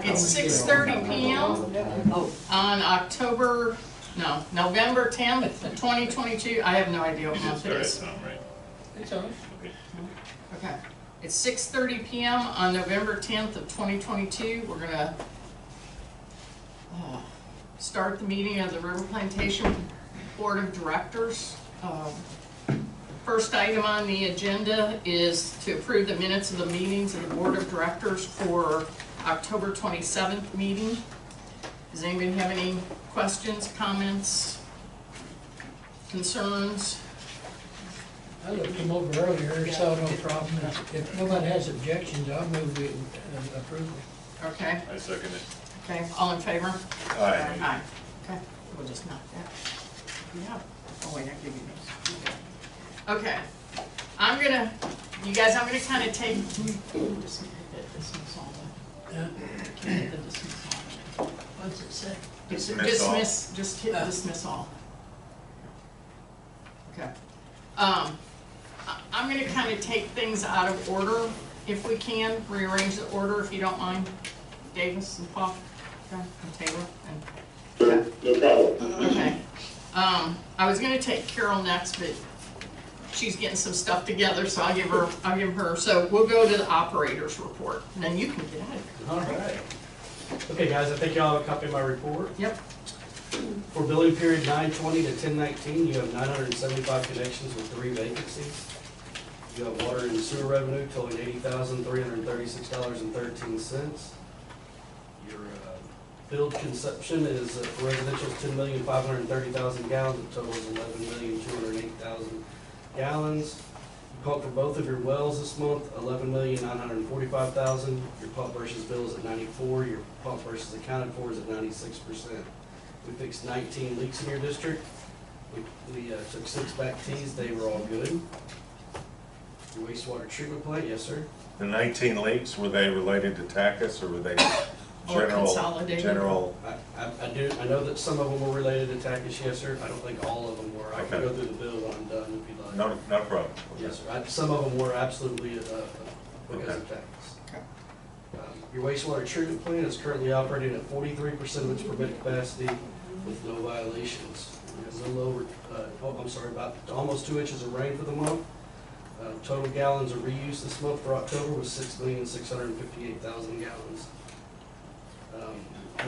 It's 6:30 p.m. on November 10th, 2022. I have no idea what month it is. It's on. Okay. It's 6:30 p.m. on November 10th of 2022. We're gonna start the meeting of the River Plantation Board of Directors. First item on the agenda is to approve the minutes of the meetings of the Board of Directors for October 27th meeting. Does anybody have any questions, comments, concerns? I looked them over earlier, saw no problem. If nobody has objections, I'll move it and approve it. Okay. I second it. Okay, all in favor? Aye. Aye. Okay, we'll just knock that. Yeah. Oh wait, I give you those. Okay, I'm gonna kind of take. Dismiss all that. Yeah. The dismiss all. What's it say? Dismiss. Just hit dismiss all. Okay. I'm gonna kind of take things out of order if we can, rearrange the order if you don't mind, Davis and Paul, okay, and Taylor and. No problem. Okay. I was gonna take Carol next, but she's getting some stuff together, so I'll give her. So we'll go to the operator's report, and then you can get out of here. All right. Okay, guys, I think y'all have a copy of my report. Yep. For billing period 9/20 to 10/19, you have 975 connections with 3 vacancies. You have water and sewer revenue totaling $80,336.13. Your billed consumption is for residential 10,530,000 gallons. The total is 11,208,000 gallons. You pumped for both of your wells this month, 11,945,000. Your pump versus bill is at 94. Your pump versus accounted for is at 96%. We fixed 19 leaks in your district. We took 6 back tees. They were all good. Your wastewater treatment plant, yes, sir. The 19 leaks, were they related to TACUS or were they Or general? consolidated. General. I know that some of them were related to TACUS, yes, sir. I don't think all of them were. I can Okay. go through the bill when I'm done if you'd like. No problem. Yes, sir. Some of them were absolutely because Okay. of TACUS. Okay. Your wastewater treatment plant is currently operating at 43% of its permitted capacity with no violations. We have a little over, about almost 2 inches of rain for the month. Total gallons of reuse this month for October was 6,658,000 gallons.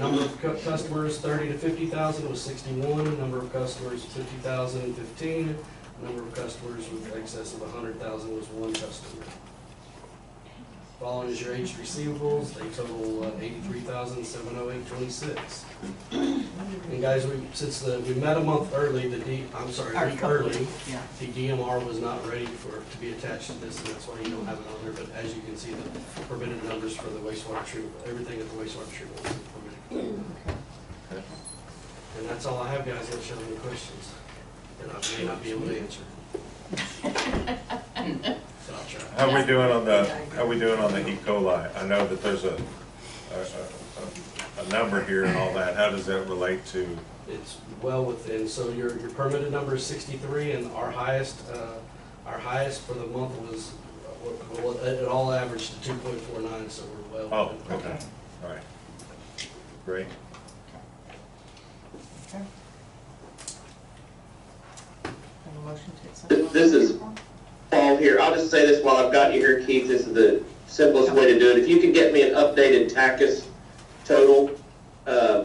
Number of customers 30 to 50,000 was 61. Number of customers 50,000, 15. Number of customers with excess of 100,000 was 1 customer. Following is your aged receivables. They total 83,708.26. And guys, since we met a month early, a week early, Yeah. the DMR was not ready to be attached to this, and that's why you don't have it on there. But as you can see, the permitted numbers for the wastewater treatment, everything at the wastewater treatment was permitted. Okay. And that's all I have, guys. Unless you have any questions that I may not be able to answer. But I'll try. How are we doing on the E. coli? I know that there's a number here and all that. How does that relate to? It's well within, so your permitted number is 63, and our highest for the month was, well, it all averaged to 2.49, so we're well. Oh, within. okay, all right. Great. Okay. Have a motion to accept. This is Paul here. I'll just say this while I've got you here, Keith. This is the simplest way to do it. If you could get me an updated TACUS total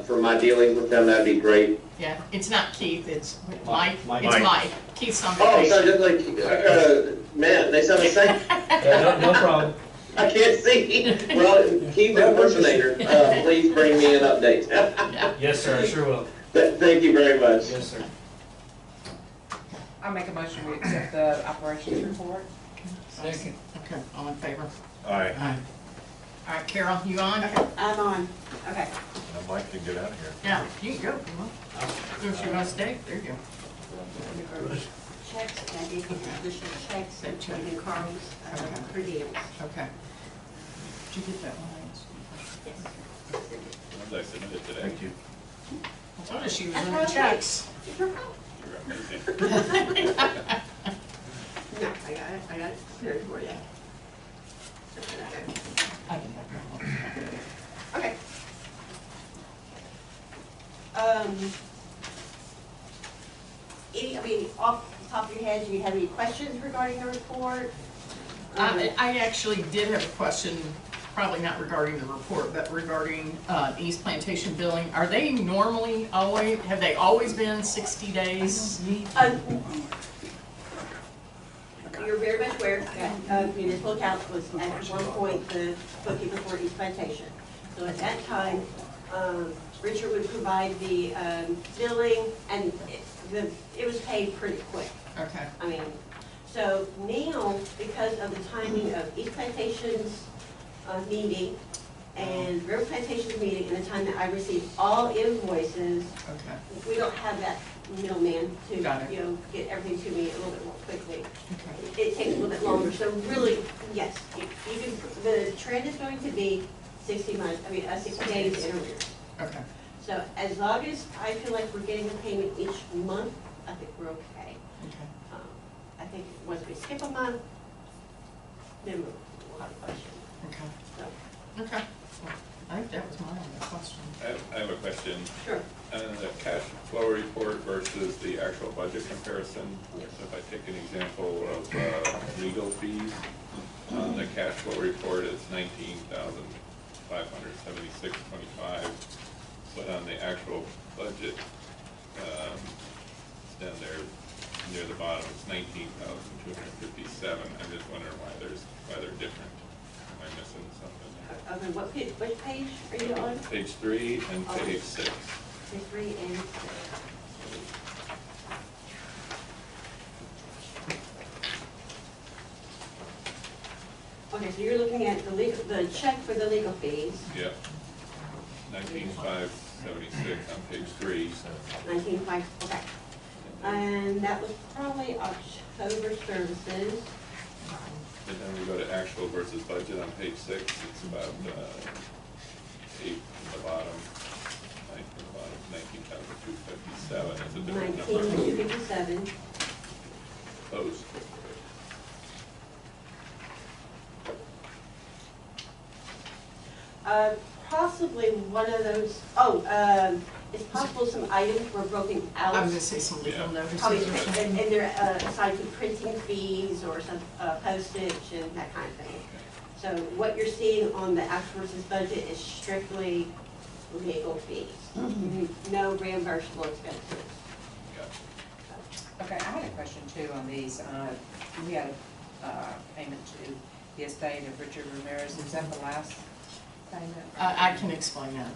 for my dealings with them, that'd be great. Yeah, it's not Keith, it's Mike. Mike. It's Mike. Keith's on Oh, vacation. so just like, man, they sound the same. No problem. I can't see. Well, Keith impersonator, please bring me an update. Yeah. Yes, sir, I sure will. Thank you very much. Yes, sir. I'll make a motion to accept the operations report. Second. Okay, all in favor? Aye. Aye. All right, Carol, you on? I'm on. Okay. Now Mike can get out of here. Yeah, you can go, come on. If you want to stay, there you go. Checks, I did additional checks and Carl's per diems. Okay. Did you get that one? I submitted today. Thank you. I told her she was in the checks. No, I got it prepared for you. I can have her. Okay. I mean, off the top of your head, do you have any questions regarding the report? I actually did have a question, probably not regarding the report, but regarding East Plantation billing. Are they normally always, have they always been 60 days? You're very much aware that municipal accounts was at one point the bookkeeper for East Plantation. So at that time, Richard would provide the billing, and it was paid pretty quick. Okay. I mean, so now, because of the timing of East Plantation's meeting and River Plantation's meeting, and the time that I receive all invoices, Okay. we don't have that middleman to, Got it. get everything to me a little bit more quickly. Okay. It takes a little bit longer, so really, yes, you can, the trend is going to be 60 months, 60 days in arrears. Okay. So as long as I feel like we're getting a payment each month, I think we're okay. Okay. I think once we skip a month, then we'll have a question. Okay. So, Okay. Well, I think that was my only question. I have a question. sure. The cash flow report versus the actual budget comparison. Yes. So if I take an example of legal fees, on the cash flow report it's $19,576.25, but on the actual budget, down there near the bottom, it's $19,257. I'm just wondering why they're different. Am I missing something there? Okay, which page are you on? Page 3 and page 6. Page 3 and 6. Okay, so you're looking at the check for the legal fees, Yep. 19,576 on page 3. 19.5, okay. And that was probably October services. And then we go to actual versus budget on page 6. It's about 8 from the bottom. 9 from the bottom. 19,257. It's a different number. 19,257. Post. Possibly one of those, it's possible some items were broken out. I was gonna say some legal Yeah. notices Probably, or something. and they're assigned to printing fees or some postage and that kind of thing. So what you're seeing on the actual versus budget is strictly legal fees, no reimbursable expenses. Yeah. Okay, I had a question too on these. We had a payment to the estate of Richard Ramirez. Is that the last payment? I can explain that.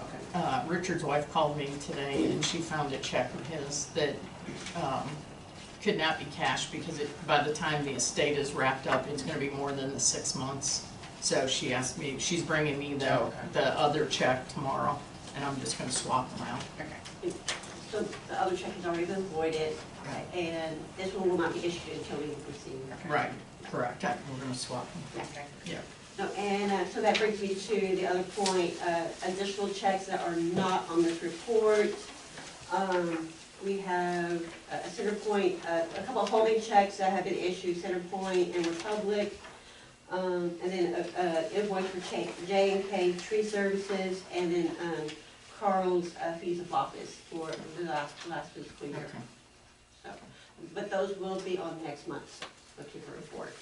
Richard's wife called me today and she found a check of his that could not be cashed because by the time the estate is wrapped up, it's gonna be more than the 6 months. So she asked me, she's bringing me the other check tomorrow, and I'm just gonna swap them out. Okay. So the other check has already been voided, and this one will not be issued until we receive. Right, correct. We're gonna swap them. Okay. Yeah. No, and so that brings me to the other point, additional checks that are not on this report. We have a Centerpoint, a couple of holding checks that have been issued, Centerpoint and Republic. And then invoice for J&K Tree Services, and then Carl's fees of office for the last fiscal year. Okay. So, but those will be on next month's bookkeeper report.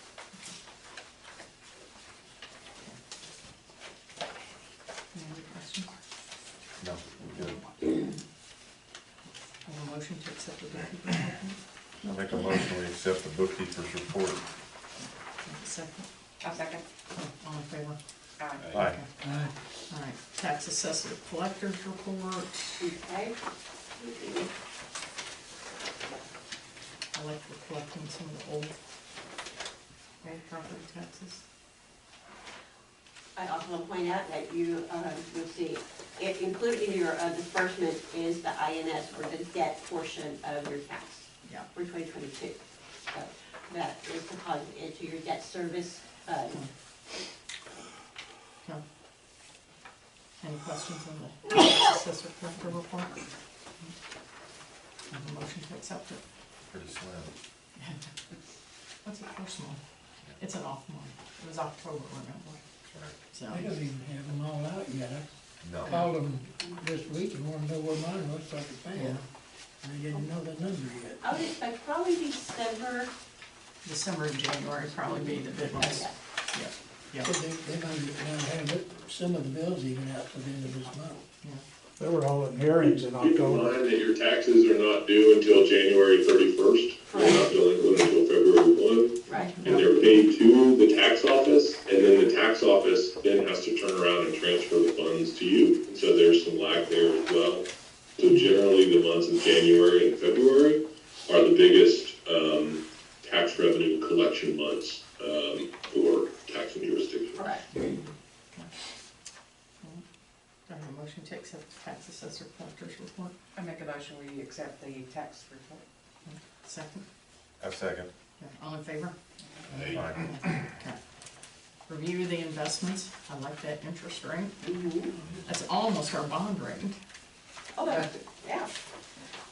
Any other questions? No, good. Have a motion to accept the bookkeeper's report? I'll make a motion we accept the bookkeeper's report. Have a second? I'll second. All in favor? Aye. Aye. Okay. All right, tax assessor collector's report. Okay. I like we're collecting some of the old property taxes. I also want to point out that you'll see, it included in your disbursement is the INS, or the debt portion of your tax. Yeah. For 2022. So that is deposited into your debt service fund. Okay. Any questions on the tax assessor collector report? Have a motion to accept it. Pretty slim. What's the first month? It's an off month. It was October, remember? So, They don't even have them all out yet. No. called them this week and wanted to know where mine was, so I could pay them. They didn't know the number yet. I would expect probably December. December and January probably be the big ones. Okay. Yeah. But they might now have it, some of the bills even out to the end of this month. They were holding hearings in Keep in October. mind that your taxes are not due until January 31st. They're not delinquent until February 1. Right. And they're paid to the tax office, and then the tax office then has to turn around and transfer the funds to you. And so there's some lag there as well. So generally, the months of January and February are the biggest tax revenue collection months for taxing jurisdictions. Correct. Do I have a motion to accept the tax assessor collector's report? I make a motion, we accept the tax report. Second? A second. Okay, all in favor? Aye. Okay. Review the investments. I like that interest rate. Mhm. That's almost our bond rate. Oh, that's, yeah.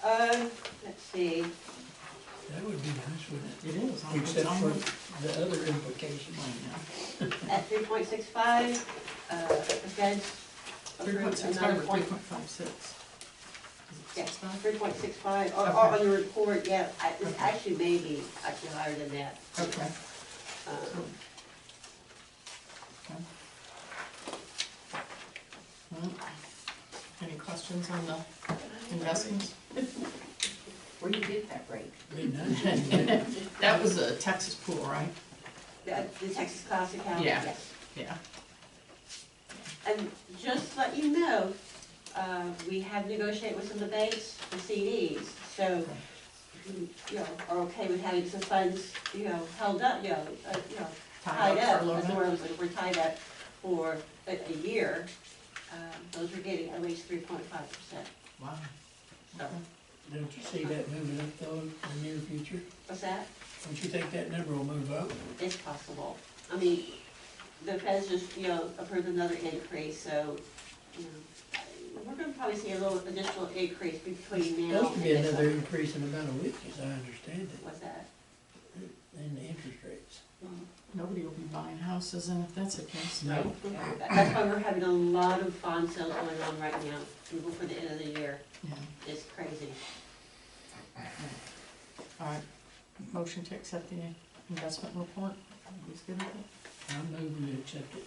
Let's see. That would be nice, wouldn't It is. it? Except for the other implications. At 3.65, the Fed's Three point approved six another five or point. 3.56? Yeah, 65? 3.65, or Okay. on your report, yeah, it's actually maybe actually higher than that. Okay. Um, Well, any questions on the investments? Where do you get that rate? Be nice. That was a Texas pool, right? The Texas Class account? Yeah. Yes. Yeah. And just to let you know, we have negotiated with some of the banks for CDs, so, you know, are okay with having some funds, held up, tied up. for a little That's bit. where I was like, we're tied up for a year. Those are getting at least 3.5%. Wow. So, Don't you see that moving up though in the near future? what's that? Don't you think that number will move up? It's possible. I mean, the Feds just, approved another increase, so, we're gonna probably see a little additional increase between now Supposed to and be next another summer. increase in about a week, as I understand it, What's that? in the interest rates. Nobody will be buying houses, and if that's the case, No. That's why we're having a lot of bond sales going on right now, even for the end of the year. Yeah. It's crazy. All right. Motion to accept the investment report. Everybody's good with it? I'm moving to accept it.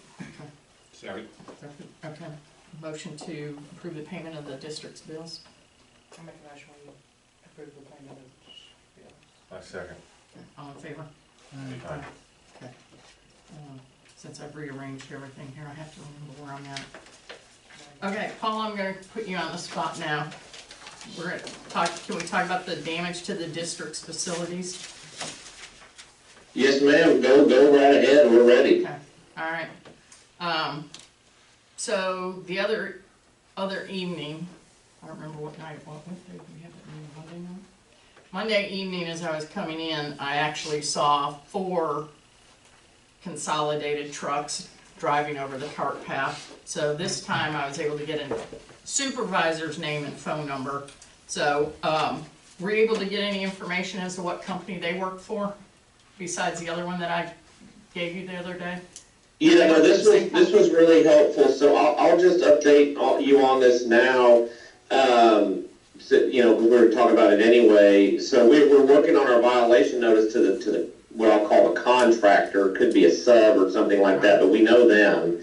Second. Okay. Motion to approve the payment of the district's bills. I make a motion, we approve the payment of, A second. Okay. All in favor? Aye. Okay. Since I've rearranged everything here, I have to remember where I'm at. Okay, Paul, I'm gonna put you on the spot now. We're gonna talk, can we talk about the damage to the district's facilities? Yes, ma'am, go right ahead, we're ready. Okay, all right. So the other evening, I don't remember what night, what day did we have it, Monday night? Monday evening, as I was coming in, I actually saw 4 consolidated trucks driving over the cart path. So this time I was able to get a supervisor's name and phone number. So, were you able to get any information as to what company they work for, besides the other one that I gave you the other day? Yeah, no, this was really helpful, so I'll just update you on this now. So, we were talking about it anyway, so we're working on our violation notice to the what I'll call a contractor, could be a sub or something like that, but we know them.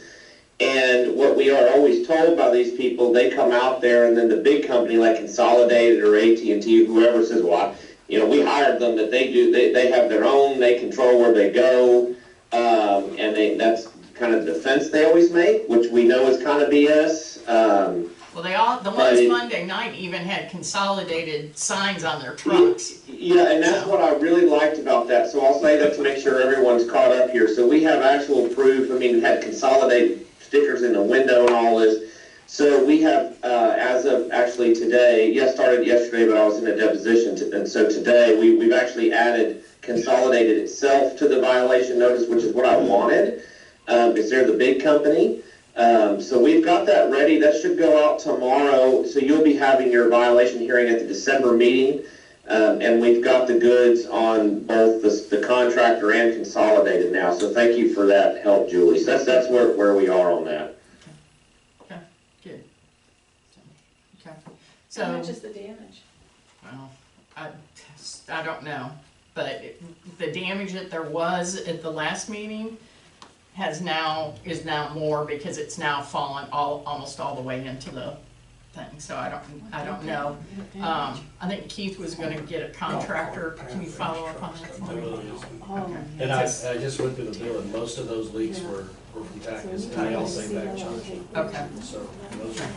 And what we are always told by these people, they come out there and then the big company like Consolidated or AT&T, whoever says, well, we hired them, but they have their own, they control where they go. And that's kind of the defense they always make, which we know is kind of BS. Well, the ones Monday night even had Consolidated signs on their trucks. Yeah, and that's what I really liked about that, so I'll say that to make sure everyone's caught up here. So we have actual proof, we had Consolidated stickers in the window and all this. So we have, as of actually today, started yesterday, but I was in a deposition, and so today we've actually added Consolidated itself to the violation notice, which is what I wanted, because they're the big company. So we've got that ready. That should go out tomorrow. So you'll be having your violation hearing at the December meeting. And we've got the goods on both the contractor and Consolidated now. So thank you for that help, Julie. So that's where we are on that. Okay, good. So. How much is the damage? Well, I don't know, but the damage that there was at the last meeting is now more because it's now fallen almost all the way into the thing, so I don't know. I think Keith was gonna get a contractor, can you follow up on that for me? Okay. And I just went through the bill, and most of those leaks were from tacos, and they all say back charge. Okay, So those are,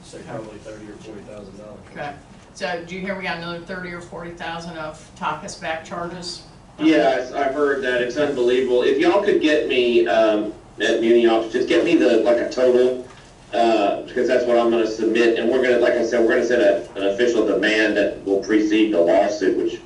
say probably $30,000 or $40,000. okay. So, do you hear we got another 30 or 40,000 of Taka's back charges? Yes, I've heard that. It's unbelievable. If y'all could get me, at Muni Office, just get me like a total, because that's what I'm gonna submit, and we're gonna, like I said, we're gonna set an official demand that will precede the lawsuit, which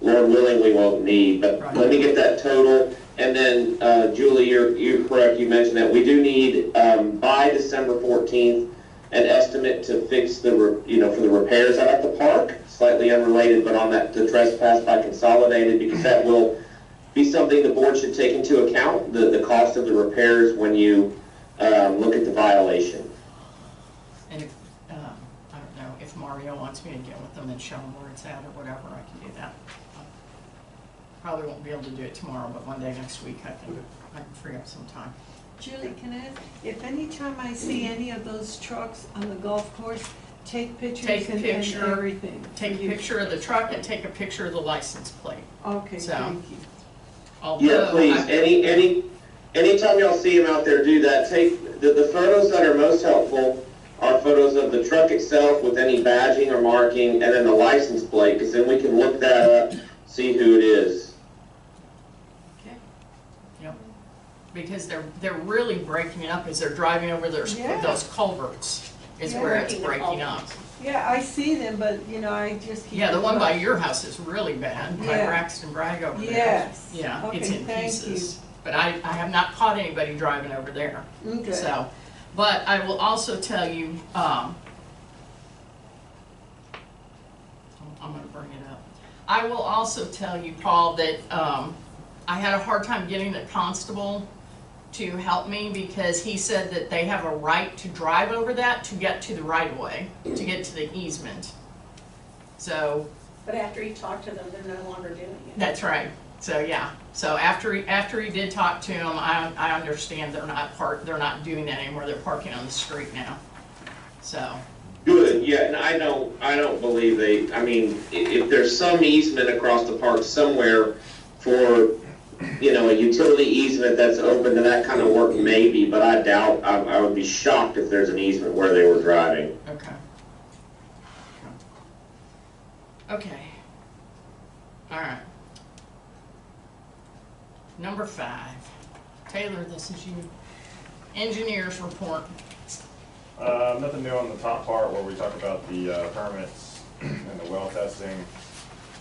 Lord willing, we won't need, but Right. let me get that total. And then, Julie, you're correct, you mentioned that we do need, by December 14th, an estimate to fix for the repairs out at the park, slightly unrelated, but on the trespass by consolidated, because that will be something the board should take into account, the cost of the repairs when you, look at the violation. And if, I don't know, if Mario wants me to get with them and show them where it's at or whatever, I can do that. Probably won't be able to do it tomorrow, but one day next week I can free up some time. Julie, can I ask, if anytime I see any of those trucks on the golf course, take pictures Take a and picture. everything? Take a picture of the truck and take a picture of the license plate. Okay, So- thank you. Although Yeah, please, anytime y'all see them out there, do that. Take, the photos that are most helpful are photos of the truck itself with any badging or marking, and then the license plate, because then we can look that up, see who it is. Yep. Because they're really breaking it up as they're driving over those culverts is Yeah. where it's breaking up. Yeah, I see them, but, you know, I just keep. Yeah, the one by your house is really bad, by Yeah. Braxton Bragg over there. Yes. Yeah, Okay, it's in thank pieces. But I have not caught anybody driving over there. Okay. So, but I will also tell you, I'm gonna bring it up. I will also tell you, Paul, that, I had a hard time getting the constable to help me because he said that they have a right to drive over that to get to the right of way, to get to the easement. So, But after he talked to them, they're no longer doing it. that's right. So, yeah. So after he did talk to him, I understand they're not doing that anymore. They're parking on the street now. So, Good, yeah, and I don't believe if there's some easement across the park somewhere for, a utility easement that's open to that kind of work, maybe, but I doubt, I would be shocked if there's an easement where they were driving. okay. Okay. All right. Number 5. Taylor, this is you. Engineers report. Nothing new on the top part where we talk about the permits and the well testing.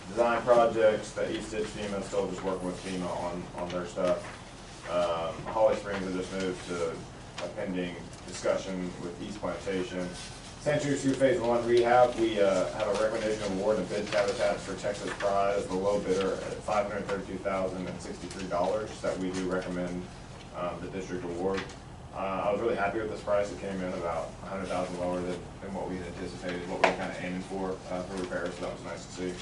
Design projects, the East Ditch FEMA, still just working with FEMA on their stuff. Holly Springs, I just moved to a pending discussion with East Plantation. Century 2 Phase 1 rehab, we have a recommendation of award of bid habitats for Texas Pride as the low bidder at $532,063 that we do recommend the district award. I was really happy with this price. It came in about $100,000 lower than what we had anticipated, what we were kind of aiming for repairs, so that was nice to see.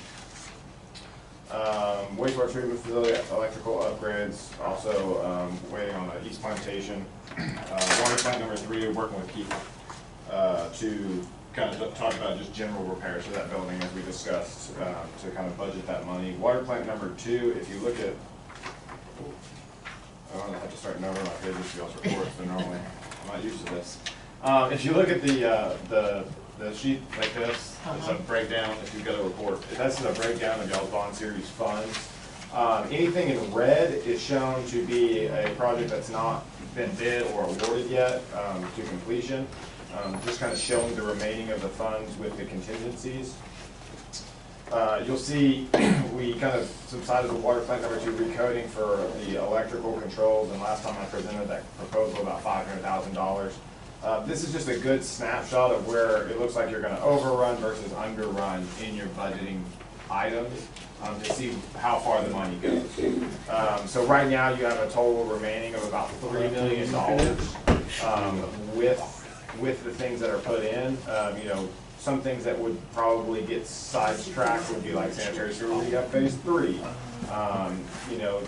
Wastewater treatment facility electrical upgrades, also waiting on the East Plantation. Water plant number 3, working with Keith to kind of talk about just general repairs to that building as we discussed, to kind of budget that money. Water plant number 2, if you look at, I have to start over my pages to y'all's reports, so normally I'm not used to this. If you look at the sheet like this, it's a breakdown, if you've got a report. That's a breakdown of y'all's bond series funds. Anything in red is shown to be a project that's not been bid or awarded yet to completion. Just kind of showing the remaining of the funds with the contingencies. You'll see we kind of subsided the water plant number 2 recoding for the electrical controls, and last time I presented that proposal about $500,000. This is just a good snapshot of where it looks like you're going to overrun versus underrun in your budgeting items to see how far the money goes. So right now you have a total remaining of about $3 million with with the things that are put in. You know, some things that would probably get sidetracked would be like sanitary sewer rehab phase 3. You know,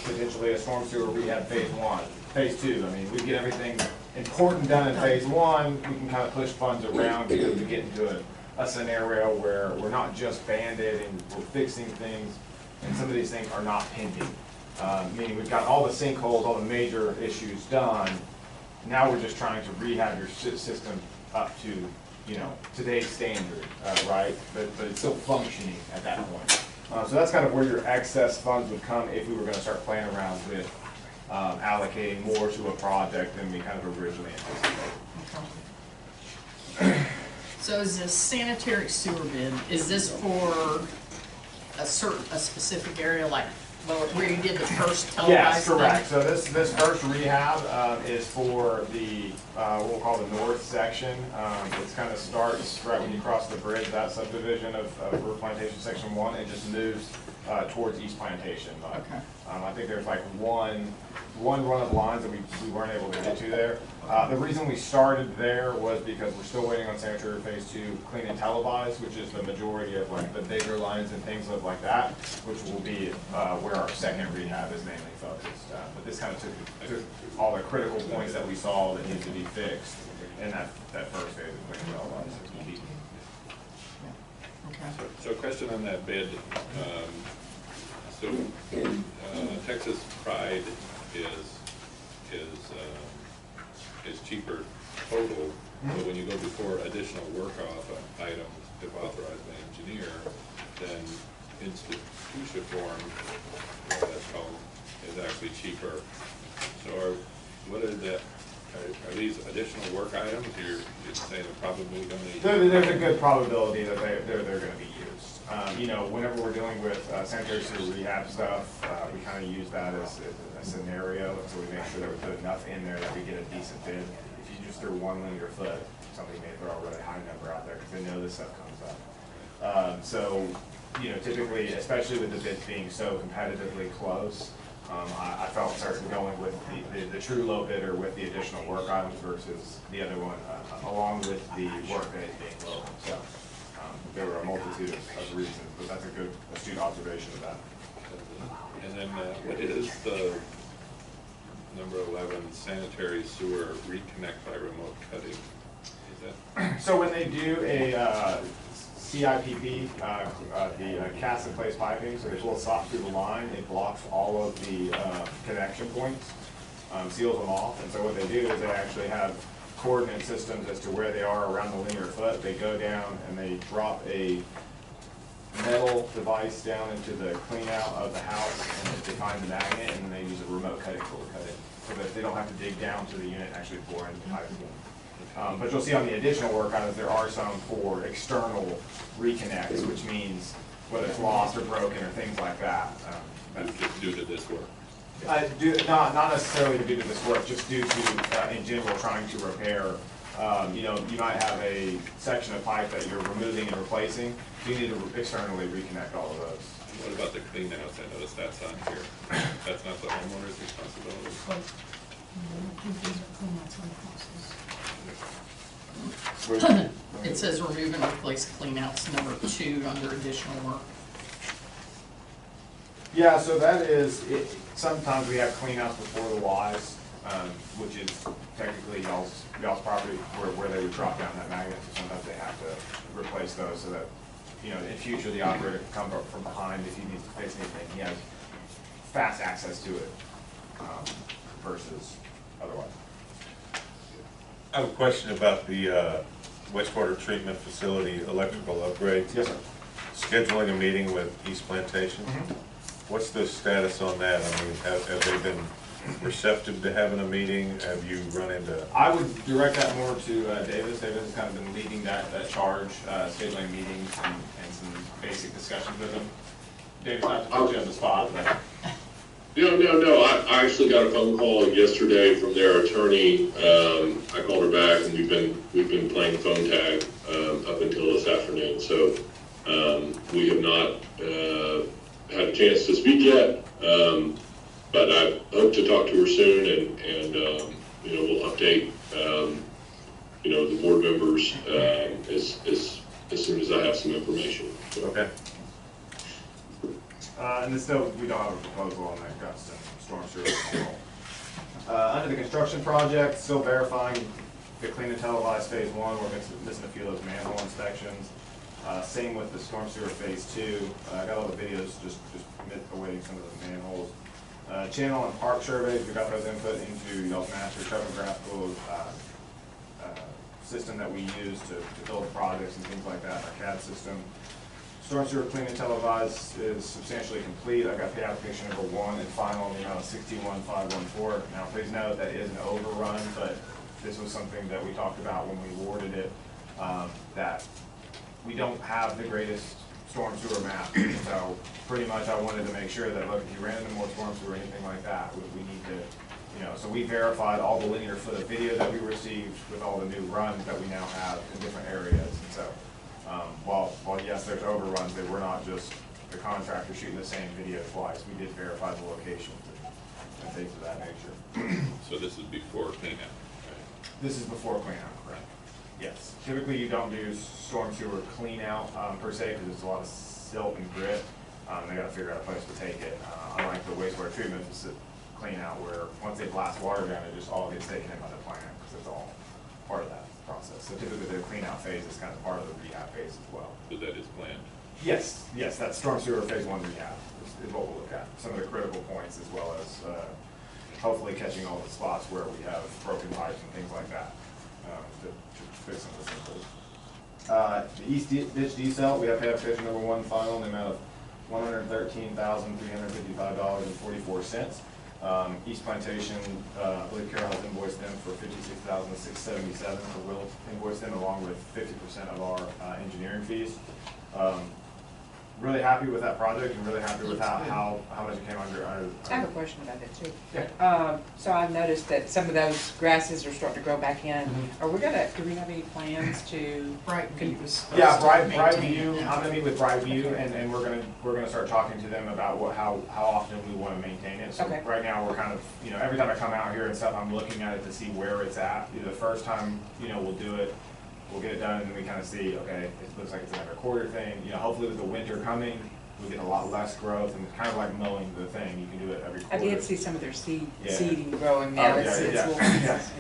potentially a storm sewer rehab phase 1, phase 2. I mean, we get everything important done in phase 1. We can kind of push funds around because we get into a scenario where we're not just Band-Aiding, we're fixing things, and some of these things are not pending. Meaning we've got all the sinkholes, all the major issues done. Now we're just trying to rehab your system up to, you know, today's standard, right? But it's still functioning at that point. So that's kind of where your excess funds would come if we were going to start playing around with allocating more to a project than we kind of originally anticipated. So is this sanitary sewer bid, is this for a specific area, like where you did the first televised Yes, thing? correct. So this first rehab is for the, what we'll call the north section. It kind of starts right when you cross the bridge, that subdivision of River Plantation Section 1, and just moves towards East Plantation. Okay. I think there's like one run of lines that we weren't able to get to there. The reason we started there was because we're still waiting on sanitary phase 2 clean and televised, which is the majority of like the bigger lines and things like that, which will be where our second rehab is mainly focused. But this kind of took all the critical points that we saw that needed to be fixed in that first phase of clean and televised. Okay. So question on that bid. Texas Pride is cheaper total, but when you go before additional work off items, if authorized by engineer, then institution form, what that's called, is actually cheaper. So what are these additional work items you're saying are probably going to? There's a good probability that they're going to be used. You know, whenever we're dealing with sanitary sewer rehab stuff, we kind of use that as a scenario, so we make sure that we put enough in there that we get a decent bid. If you just threw one linear foot, somebody may throw a really high number out there because they know this stuff comes up. So, you know, typically, especially with the bids being so competitively close, I felt certain going with the true low bidder with the additional work items versus the other one, along with the work that is being low. So there were a multitude of reasons, but that's a good, astute observation of that. And then what is the number 11 sanitary sewer reconnect by remote cutting? Is that? So when they do a CIPP, the cast in place piping, so there's a little soft through the line, it blocks all of the connection points, seals them off, and so what they do is they actually have coordinate systems as to where they are around the linear foot. They go down and they drop a metal device down into the clean out of the house, and they find the magnet, and then they use a remote cutting tool to cut it, so that they don't have to dig down to the unit and actually bore into the pipe. But you'll see on the additional work items, there are some for external reconnects, which means whether it's lost or broken or things like that. Due to this work? Not necessarily due to this work, just due to, in general, trying to repair. You know, you might have a section of pipe that you're removing and replacing. You need to externally reconnect all of those. What about the clean outs? I noticed that's on here. That's not the homeowner's responsibility? It says remove and replace cleanouts number 2 under additional work. Yeah, so that is, sometimes we have cleanouts before the Ys, which is technically y'all's property where they would drop down that magnet, so sometimes they have to replace those so that, you know, in future the operator can come up from behind if he needs to fix anything. He has fast access to it versus otherwise. I have a question about the wastewater treatment facility electrical upgrades. Yes, sir. Scheduling a meeting with East Plantation. What's the status on that? I mean, have they been receptive to having a meeting? Have you run into? I would direct that more to Davis. Davis has kind of been leading that charge, scheduling meetings and some basic discussions with him. Davis, not to put you on the spot, but. No. I actually got a phone call yesterday from their attorney. I called her back, and we've been playing phone tag up until this afternoon. So we have not had a chance to speak yet, but I hope to talk to her soon, and you know, we'll update the board members, as soon as I have some information. So. Okay. And then still, we don't have a proposal on that Guston storm sewer control. Under the construction project, still verifying the clean and televised phase 1. We're missing a few of those manhole inspections. Same with the storm sewer phase 2. I got all the videos, just awaiting some of those manholes. Channel and park surveys, we got those input into y'all's master topographical system that we use to build projects and things like that, our CAD system. Storm sewer clean and televised is substantially complete. I got the application number 1 and final in the amount of $61,514. Now, please note that is an overrun, but this was something that we talked about when we awarded it, that we don't have the greatest storm sewer map. So pretty much I wanted to make sure that, look, if you ran into more storm sewer or anything like that, we need to, so we verified all the linear foot of video that we received with all the new runs that we now have in different areas. And so while yes, there's overruns, they were not just the contractor shooting the same video twice. We did verify the locations and things of that nature. So this is before cleanup, right? This is before cleanout, correct? Yes. Typically, you don't do storm sewer clean out per se, because it's a lot of silt and grit. They got to figure out a place to take it. Unlike the wastewater treatment clean out, where once they blast water down, it just all gets taken in by the plant, because it's all part of that process. So typically, the clean out phase is kind of part of the rehab phase as well. So that is planned? Yes, that storm sewer phase 1 rehab is what we'll look at. Some of the critical points, as well as hopefully catching all the spots where we have broken pipes and things like that to fix some of the sinkholes. The East Ditch Decel, we have application number 1 final in the amount of $113,355.44. East Plantation, I believe Carol has invoiced them for $56,677. So we'll invoice them along with 50% of our engineering fees. Really happy with that project and really happy with how much it came under. I have a question about that too. Yeah. So I've noticed that some of those grasses are starting to grow back in. Mm-hmm. Do we have any plans to? Brightview was supposed Yeah, to maintain Brightview, it. I'm gonna meet with Brightview and we're gonna start talking to them about how often we wanna maintain it. So Okay. right now, we're kind of, every time I come out here and stuff, I'm looking at it to see where it's at. The first time, we'll do it, we'll get it done, and then we kind of see, okay, it looks like it's another quarter thing. Hopefully with the winter coming, we get a lot less growth, and it's kind of like mowing the thing. You can do it every I quarter. did see some of their Yeah. seeding growing now. Oh, It's yeah. little pieces.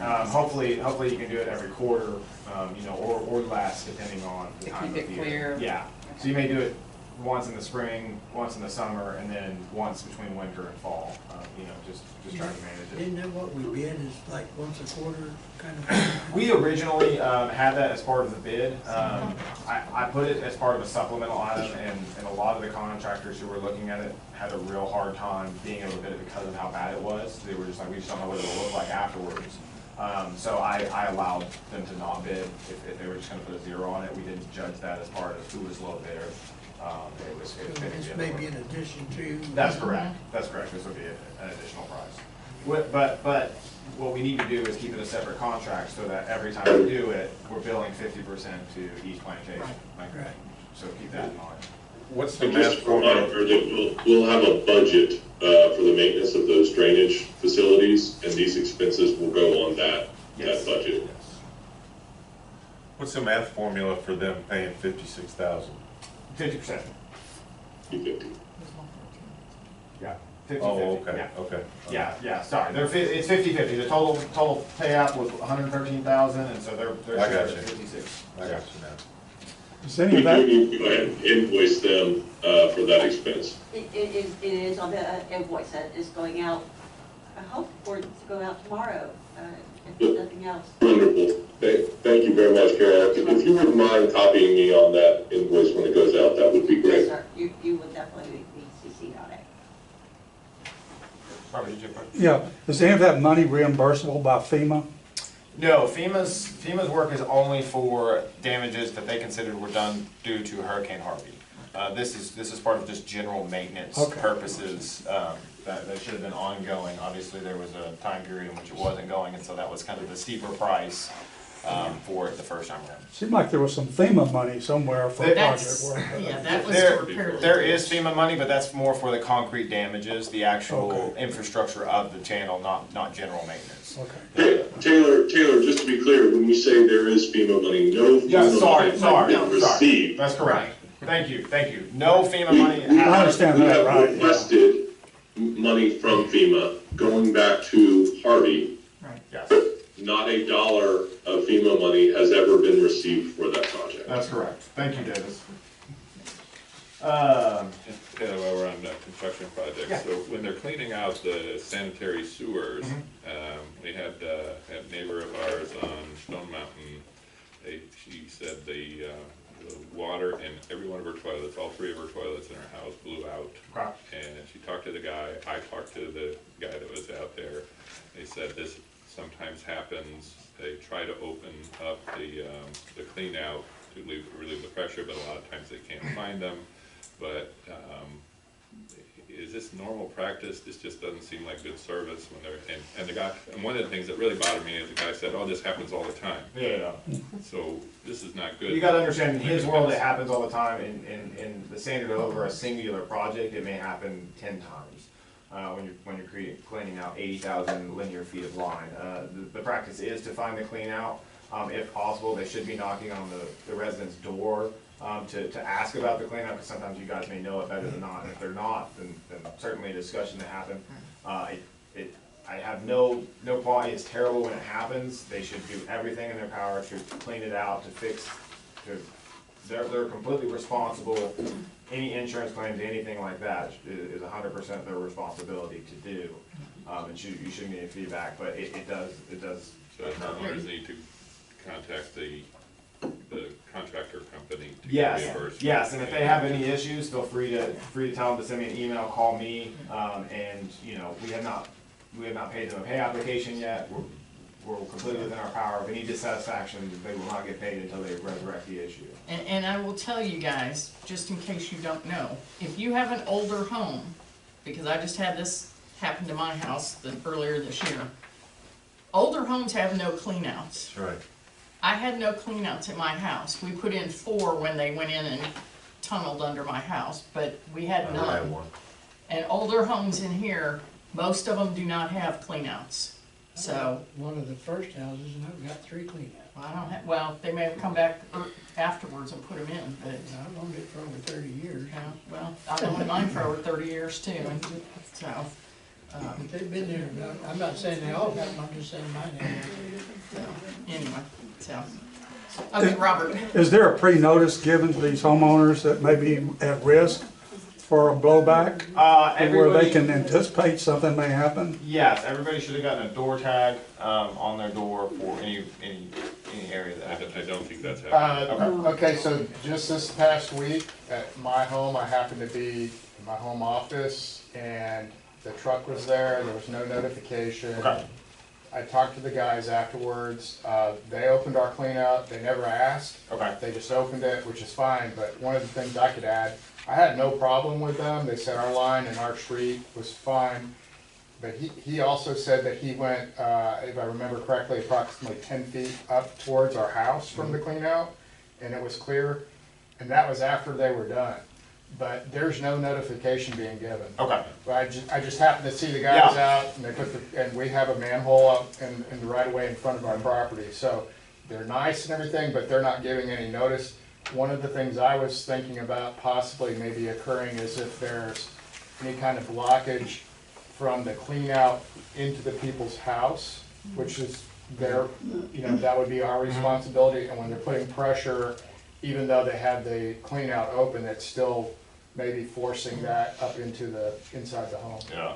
Hopefully you can do it every quarter, or less, depending on the To time of keep it year. clear. Yeah, so you may do it once in the spring, once in the summer, and then once between winter and fall, just trying to manage it. Isn't that what we bid, is like once a quarter kind of thing? We originally had that as part of the bid. I put it as part of a supplemental item, and a lot of the contractors who were looking at it had a real hard time being able to bid it because of how bad it was. They were just like, we just don't know what it'll look like afterwards. So I allowed them to not bid if they were just going to put a 0 on it. We didn't judge that as part of who was low bidder. It was This may be in addition to. That's correct. That's correct. This would be an additional price. But what we need to do is keep it a separate contract so that every time we do it, we're billing 50% to each plantation. Right. So keep that in mind. What's the And math just a reminder formula? that we'll have a budget for the maintenance of those drainage facilities, and these expenses will go on that budget. What's the math formula for them paying $56,000? 50%. 50. Yeah. 50/50. Oh, okay, Yeah. okay. Yeah, sorry. It's 50/50. The total payout was $113,000, and so they're I got sharing you. 56. I got you now. Is any We of that, do need to go ahead and invoice them for that expense. It is on the invoice that is going out. I hope for it to go out tomorrow, if there's nothing else. Wonderful. Thank you very much, Carol. If you wouldn't mind copying me on that invoice when it goes out, that would be Yes, great. sir, you would definitely be CC'd on it. Robert, did you have a question? yeah, is any of that money reimbursable by FEMA? No, FEMA's work is only for damages that they considered were done due to Hurricane Harvey. This is part of just general maintenance Okay. purposes that should have been ongoing. Obviously, there was a time period in which it wasn't going, and so that was kind of the steeper price for it the first time around. Seemed like there was some FEMA money somewhere for project work. Yeah, that was to repair the There is FEMA money, but that's more for the concrete damages, the actual Okay. infrastructure of the channel, not general maintenance. Okay. Taylor, just to be clear, when you say there is FEMA money, no Yeah, FEMA money has been sorry. received. That's correct. Thank you. No FEMA money. I understand We that, have right? yeah. requested money from FEMA going back to Harvey. Yes, Not a dollar of FEMA money has ever been received for that project. that's correct. Thank you, Davis. Taylor, while we're on construction projects, Yeah. so when they're cleaning out the sanitary sewers, we had a neighbor of ours on Stone Mountain, she said the water in every one of her toilets, all 3 of her toilets in her house blew out. Okay. And she talked to the guy, I talked to the guy that was out there, they said this sometimes happens, they try to open up the clean out to relieve the pressure, but a lot of times they can't find them. But is this normal practice? This just doesn't seem like good service when they're, and the guy, and one of the things that really bothered me is the guy said, oh, this happens all the time. Yeah. So this is not good. You gotta understand, in his world, it happens all the time. In the standard over a singular project, it may happen 10 times. When you're cleaning out 80,000 linear feet of line. The practice is to find the clean out. If possible, they should be knocking on the resident's door to ask about the clean out, because sometimes you guys may know it better than not. And if they're not, then certainly a discussion to happen. I have no quality. It's terrible when it happens. They should do everything in their power to clean it out, to fix. They're completely responsible. Any insurance claims, anything like that is 100% their responsibility to do. And you shouldn't get any feedback, but it does. So homeowners need to contact the contractor company to get Yes, reimbursed. yes, and if they have any issues, feel free to tell them to send me an email, call me, and, we have not paid them a pay application yet. We're completely within our power. If any dissatisfaction, they will not get paid until they resurrect the issue. And I will tell you guys, just in case you don't know, if you have an older home, because I just had this happen to my house earlier this year, older homes have no cleanouts. That's right. I had no cleanouts at my house. We put in 4 when they went in and tunneled under my house, but we had I none. had one. And older homes in here, most of them do not have cleanouts. So, One of the first houses, and I've got 3 clean out. I don't have, well, they may have come back afterwards and put them in, but, I've owned it for over 30 years. yeah, well, I've owned mine for over 30 years too, so. But they've been there, I'm not saying they all have them, I'm just saying mine have. So, anyway, so. Okay, Robert. Is there a pre-notice given to these homeowners that may be at risk for a blowback? Where they can anticipate something may happen? Yes, everybody should have gotten a door tag on their door for any area that. I don't think that's happening. Okay, so just this past week at my home, I happened to be in my home office and the truck was there was no notification. Okay. I talked to the guys afterwards, they opened our clean out, they never asked. Okay. They just opened it, which is fine, but one of the things I could add, I had no problem with them, they said our line and our street was fine. But he also said that he went, if I remember correctly, approximately 10 feet up towards our house from the clean out, and it was clear, and that was after they were done. But there's no notification being given. Okay. But I just happened to see the guys out, and they put and we have a manhole up in the right of way in front of our property. So they're nice and everything, but they're not giving any notice. One of the things I was thinking about possibly maybe occurring is if there's any kind of blockage from the clean out into the people's house, which is their, that would be our responsibility. And when they're putting pressure, even though they have the clean out open, it's still maybe forcing that up into inside the home. Yeah.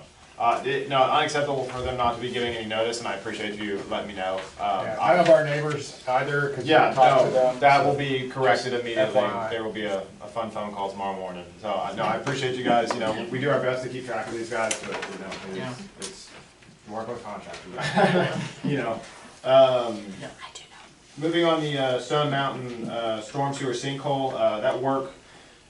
No, unacceptable for them not to be giving any notice, and I appreciate you letting me know. None of our neighbors either, because we talked to them. That will be corrected immediately. FYI. There will be a fun phone call tomorrow morning. So, no, I appreciate you guys. We do our best to keep track of these guys, but it's work with contractors. Moving on the Stone Mountain storm sewer sinkhole, that work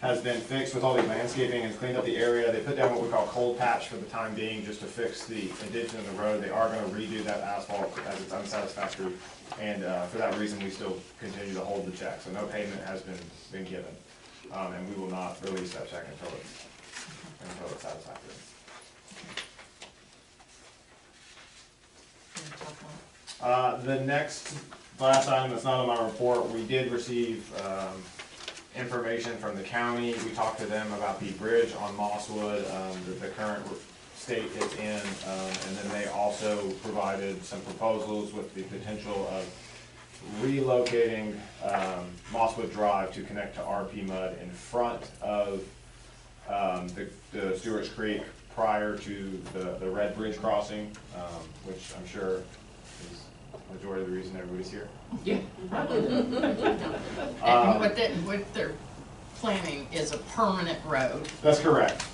has been fixed with all the landscaping and cleaned up the area. They put down what we call cold patch for the time being, just to fix the addition of the road. They are gonna redo that asphalt as it's unsatisfactory, and for that reason, we still continue to hold the check. So no payment has been given, and we will not release that check until it's satisfactory. The last item that's not on my report, we did receive information from the county. We talked to them about the bridge on Mosswood, the current state it's in, and then they also provided some proposals with the potential of relocating Mosswood Drive to connect to RPMUD in front of the Stewart's Creek prior to the Red Bridge crossing, which I'm sure is the majority of the reason everybody's here. Yeah. And what they're planning is a permanent road. That's correct.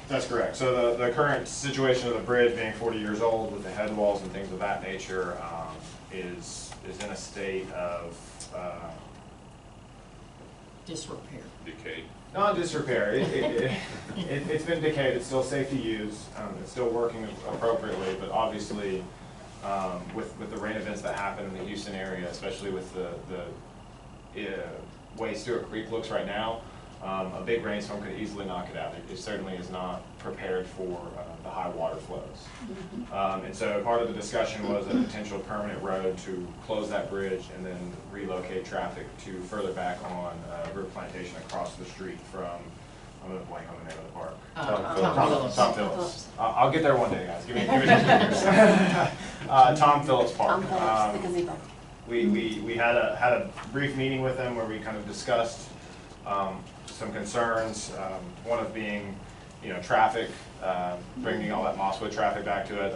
That's correct. So the current situation of the bridge being 40 years old with the head walls and things of that nature is in a state of Disrepair. Decay. not disrepair. It's been decayed. It's still safe to use. It's still working appropriately, but obviously with the rain events that happen in the Houston area, especially with the way Stewart Creek looks right now, a big rainstorm could easily knock it out. It certainly is not prepared for the high water flows. And so part of the discussion was a potential permanent road to close that bridge and then relocate traffic to further back on River Plantation across the street from, I'm going to blank on the name of the park. Tom Phillips. I'll get there one day, guys. Give me 2 years. Tom Phillips Park. We had a brief meeting with them where we kind of discussed some concerns, one of being, traffic, bringing all that Mosswood traffic back to it.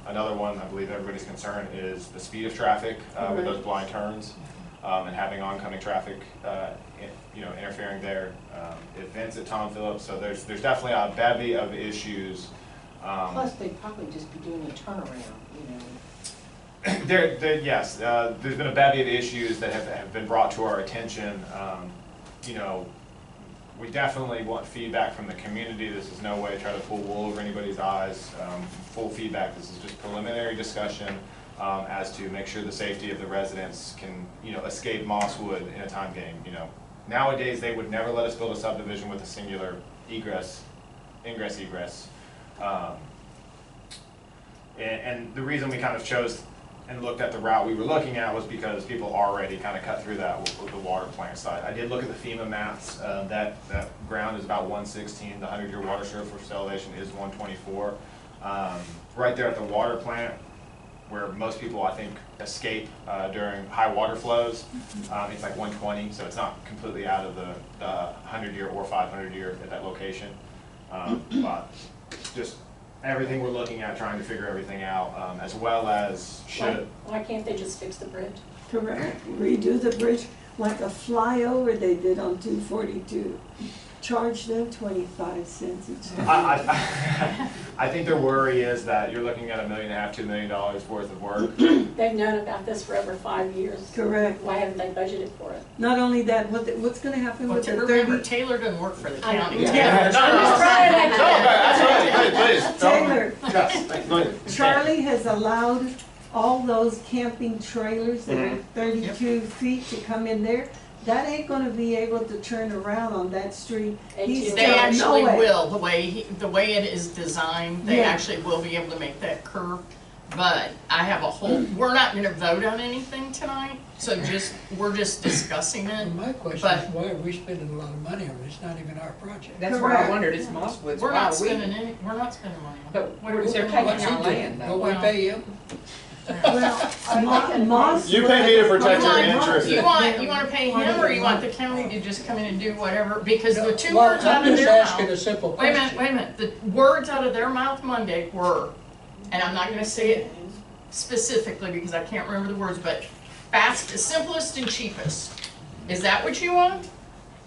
Another one, I believe everybody's concern, is the speed of traffic with those blind turns and having oncoming traffic, interfering there. Events at Tom Phillips, so there's definitely a bevy of issues. Plus, they'd probably just be doing a turnaround, Yes, there's been a bevy of issues that have been brought to our attention. We definitely want feedback from the community. This is no way to try to pull wool over anybody's eyes. Full feedback. This is just preliminary discussion as to make sure the safety of the residents can, escape Mosswood in a time game. Nowadays they would never let us build a subdivision with a singular ingress. And the reason we kind of chose and looked at the route we were looking at was because people already kind of cut through that with the water plant side. I did look at the FEMA maps. That ground is about 116. The 100-year water surface elevation is 124. Right there at the water plant, where most people, I think, escape during high water flows, it's like 120, so it's not completely out of the 100-year or 500-year at that location. But just everything we're looking at, trying to figure everything out, as well as Why can't they just fix the bridge? Correct. Redo the bridge like a flyover they did on 242. Charge them 25 cents each time. I think their worry is that you're looking at $1.5 million, $2 million worth of work. They've known about this for over 5 years. Correct. Why haven't they budgeted for it? Not only that, what's going to happen with the 30? Remember, Taylor doesn't work for the county. That's right. Please. Taylor, Charlie has allowed all those camping trailers that are 32 feet to come in there. That ain't gonna be able to turn around on that street. They actually will, the way it is designed, they actually will be able to make that curve. But I have we're not gonna vote on anything tonight, so we're just discussing it. My question is, why are we spending a lot of money on it? It's not even our project. That's what I wondered, it's Mosswood's. We're not spending money on it. But they're taking our land, though. Don't we pay him? Well, Moss. You pay me to protect your interest. You want to pay him, or you want the county to just come in and do whatever? Because the two Well, words out I'm of just their asking mouth. a simple Wait a question. minute. The words out of their mouth Monday were, and I'm not going to say it specifically because I can't remember the words, but fastest, simplest, and cheapest. Is that what you want,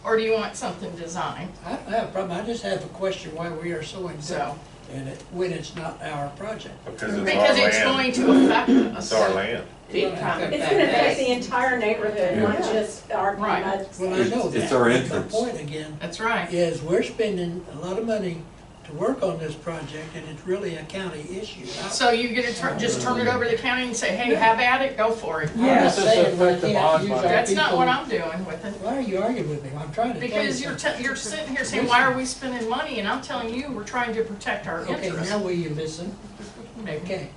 or do you want something designed? I don't have a problem. I just have a question why we are so involved in it when it's not our project. Because it's our Because it's land. going to affect us. It's our land. Big time. It's gonna affect the entire neighborhood, not just our Right. RPMUD. Well, I know that. It's our but entrance. My point again That's right. is we're spending a lot of money to work on this project, and it's really a county issue. So you're gonna just turn it over to the county and say, hey, have at it, go for it. I'm not This is saying we affect the can't bond use money. our That's not what people- I'm doing with it. Why are you arguing with me? I'm trying to tell you Because something. you're sitting here saying, why are we spending money? And I'm telling you, we're trying to protect our Okay, interests. now will you listen? Okay,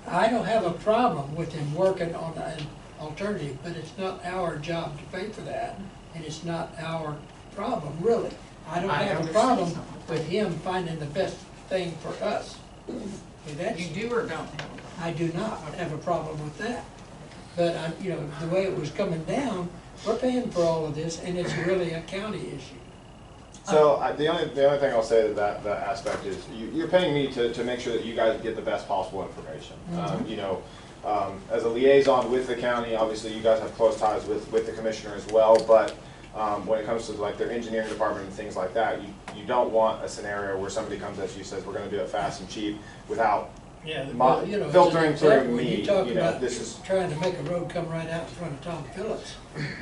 I don't have a problem with him working on an alternative, but it's not our job to pay for that, and it's not our problem, really. I don't I have a understand. problem with him finding the best thing for us. Okay, that's, You do or don't? I do not have a problem with that. But I, you know, the way it was coming down, we're paying for all of this, and it's really a county issue. So the only thing I'll say to that aspect is you're paying me to make sure that you guys get the best possible information. You know, as a liaison with the county, obviously you guys have close ties with the commissioner as well, but when it comes to like their engineering department and things like that, you don't want a scenario where somebody comes at you and says, we're gonna do it fast and cheap without Yeah, My- well, you know, filtering it's an example through when me, you talk you know, about this is- trying to make a road come right out in front of Tom Phillips.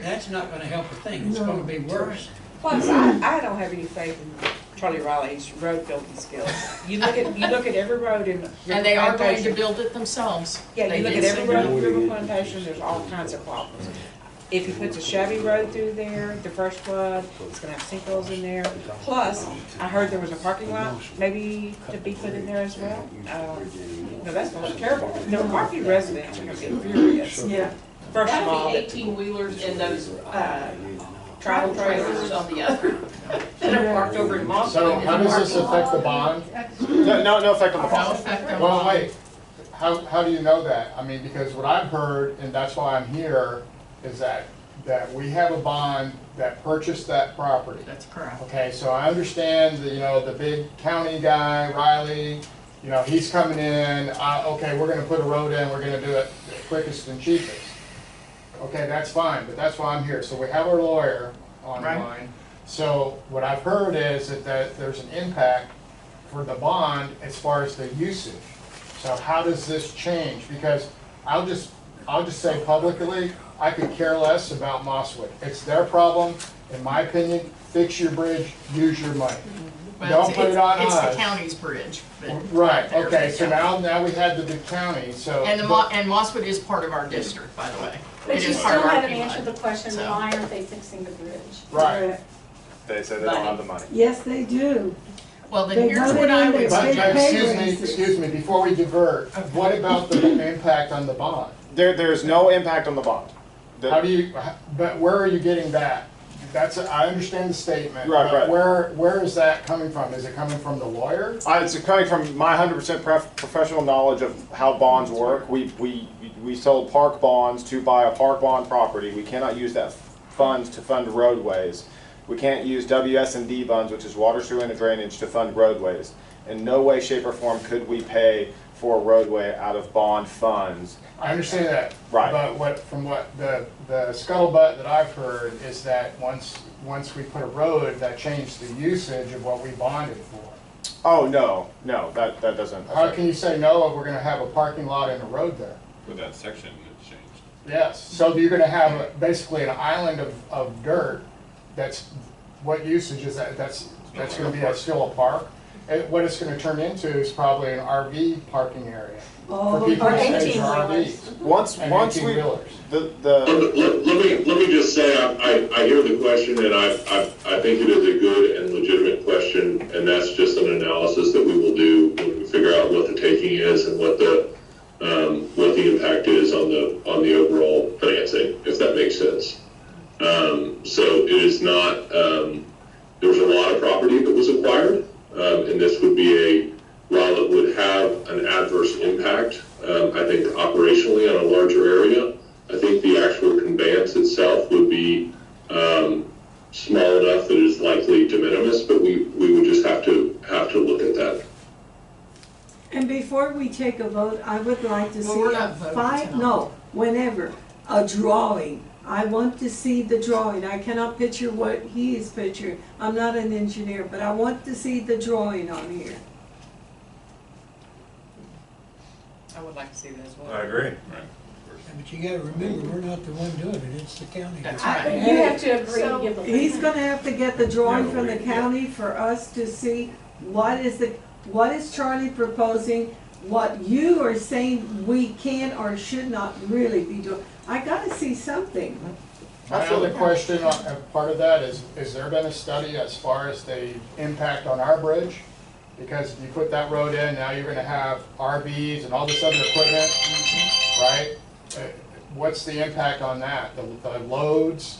That's not gonna help a thing, it's gonna be worse. Plus, I don't have any faith in Charlie Riley's road building skills. You look at every road in River And they are going to Plantation. build it themselves. Yeah, They you look did at say every that. road in River Plantation, there's all kinds of problems. If he puts a Chevy road through there, the first flood, it's gonna have sinkholes in there. Plus, I heard there was a parking lot maybe to be put in there as well. No, that's gonna look terrible. The RP residents are gonna be furious. Yeah. First of all, That'd be 18-wheelers and those travel trailers on the other. That are parked over in Moss. So how does this affect the bond? No effect on the No bond. effect on Well, the- wait, how do you know that? I mean, because what I've heard, and that's why I'm here, is that we have a bond that purchased that property. That's correct. Okay, so I understand that, you know, the big county guy, Riley, you know, he's coming in, okay, we're gonna put a road in, we're gonna do it the quickest and cheapest. Okay, that's fine, but that's why I'm here. So we have our lawyer online. So what I've heard is that there's an impact for the bond as far as the usage. So how does this change? Because I'll just say publicly, I could care less about Mosswood. It's their problem, in my opinion. Fix your bridge, use your money. Well, Don't put it on It's us. the county's bridge. but Right, there okay, they so go. now we had the big county, so. And and Mosswood is part of our district, by the way. But It you is part still of our haven't PMUD, answered the question, so. why aren't they fixing the bridge? Right. They say they don't have the money. Yes, they do. Well, then They here's voted what I in would their But, big suggest. pay excuse me, before we divert, what about the impact on the bond? There's no impact on the bond. How do you, but where are you getting that? I understand the statement. Right, but right. Where is that coming from? Is it coming from the lawyer? It's coming from my 100% professional knowledge of how bonds work. We sold park bonds to buy a park bond property. We cannot use that funds to fund roadways. We can't use WS&D funds, which is water, sewer, and drainage, to fund roadways. In no way, shape, or form could we pay for a roadway out of bond funds. I understand that. Right. But from what the scuttlebutt that I've heard is that once we put a road, that changed the usage of what we bonded for. Oh, no, that doesn't. How can you say no if we're gonna have a parking lot and a road there? But that section has changed. Yes, so you're gonna have basically an island of dirt. That's, what usage is that? That's gonna be still a park? What it's gonna turn into is probably an RV parking area. For people to stay in RVs. Once we, $18,000. Let me just say, I hear the question, and I think it is a good and legitimate question, and that's just an analysis that we will do when we figure out what the taking is and what the impact is on the overall financing, if that makes sense. So it is not, there was a lot of property that was acquired, and this would be while it would have an adverse impact, I think operationally on a larger area, I think the actual conveyance itself would be small enough that it's likely de minimis, but we would just have to look at that. And before we take a vote, I would like to Well, see we're a not voting tonight. whenever, a drawing. I want to see the drawing. I cannot picture what he is picturing. I'm not an engineer, but I want to see the drawing on here. I would like to see that as well. I agree. Right. But you gotta remember, we're not the one doing it, it's the county. That's But right. you have to agree to give a. He's gonna have to get the drawing from the county for us to see what is Charlie proposing, what you are saying we can or should not really be doing. I gotta see something. My other question, part of that is there been a study as far as the impact on our bridge? Because if you put that road in, now you're gonna have RVs and all this other equipment, right? What's the impact on that? The loads,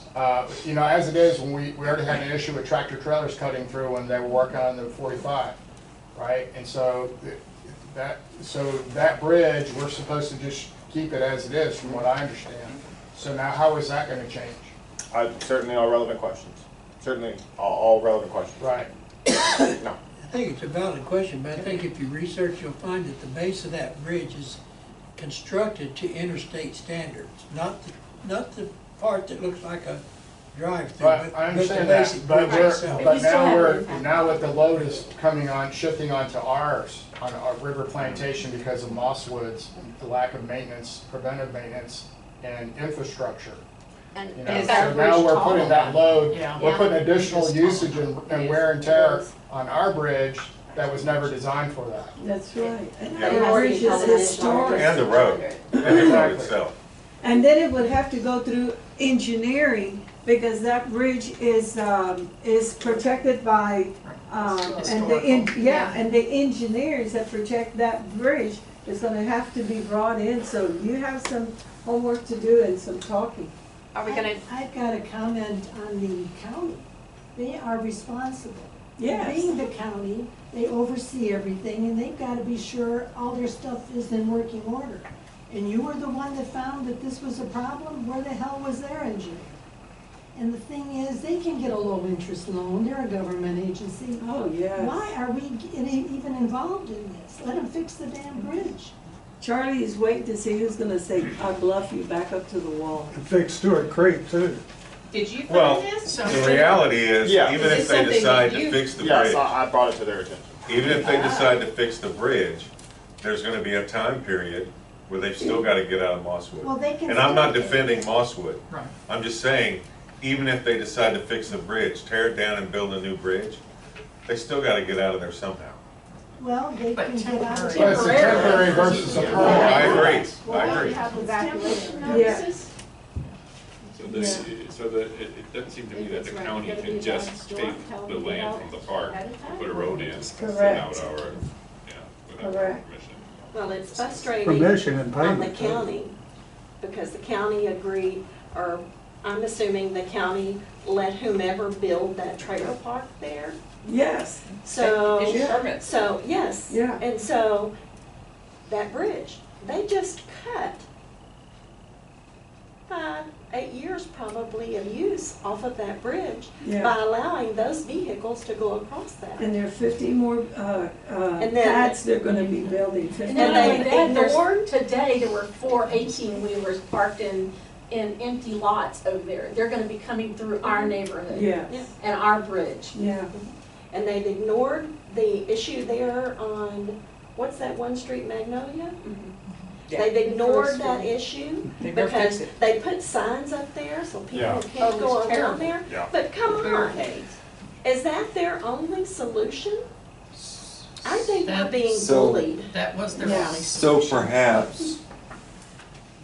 you know, as it is, when we already had an issue with tractor trailers cutting through when they were working on the 45, right? And so that bridge, we're supposed to just keep it as it is, from what I understand. So now how is that gonna change? Certainly all relevant questions. Certainly all relevant questions. Right. No. I think it's a valid question, but I think if you research, you'll find that the base of that bridge is constructed to interstate standards, not the part that looks like a drive-through, But I understand the that, basic but bridge itself. now with the load is coming on, shifting onto ours, on our river plantation because of mosswoods, the lack of maintenance, preventive maintenance, and infrastructure. You know, Is so our now bridge we're tall putting that enough? load, Yeah. we're putting additional It is usage tall. and wear and tear on our bridge that was never designed for that. That's right. And Yeah. that bridge is historic. And the road, and the road itself. And then it would have to go through engineering, because that bridge is protected by, and the engineers that protect that bridge is gonna have to be brought in, so you have some homework to do and some talking. Are we gonna, I've got a comment on the county. They are responsible. Yes. Being the county, they oversee everything, and they've got to be sure all their stuff is in working order. And you were the one that found that this was a problem, where the hell was their engineer? And the thing is, they can get a low-interest loan, they're a government agency. Oh, yes. Why are we even involved in this? Let them fix the damn bridge. Charlie is waiting to see who's gonna say, I bluff you back up to the wall. And fix Stewart Creek too. Did you Well, find this? the reality is, Yeah. even Is if this they something decide that to you- fix the Yes, bridge, I brought it to their attention. even if they decide to fix the bridge, there's gonna be a time period where they've still gotta get out of Mosswood. Well, they can And I'm not still- defending Mosswood. Right. I'm just saying, even if they decide to fix the bridge, tear it down and build a new bridge, they still gotta get out of there somehow. Well, they But can get out of But it's a temporary versus a Oh, permanent. I agree, I well, agree. we have evacuation Yeah. notices? So it doesn't seem to me that the county can just take the land from the park, put a road in, Correct. without our, without our Correct. permission. Well, it's frustrating Permission and on the payment. too. county, because the county agreed, or I'm assuming the county let whomever build that trailer park there. Yes, So, Issue permits. so, yes. Yeah. And so, that bridge, they just cut 5-8 years probably of use off of that bridge by yeah. allowing those vehicles to go across that. And there are 50 more, then- pads they're gonna be building, 50. And not only they that, ignored- today, there were 4 18-wheelers parked in empty lots over there. They're gonna be coming through our neighborhood. Yes, And our bridge. yeah. And they've ignored the issue there on, what's that one street, Magnolia? They've ignored that issue They better fix because it. they put signs up there so Yeah. people can't Oh, go it's around terrible. there. Yeah. But come on, Barricades. is that their only solution? I think we're That- being So- bullied. That was their Yeah. only So solution. perhaps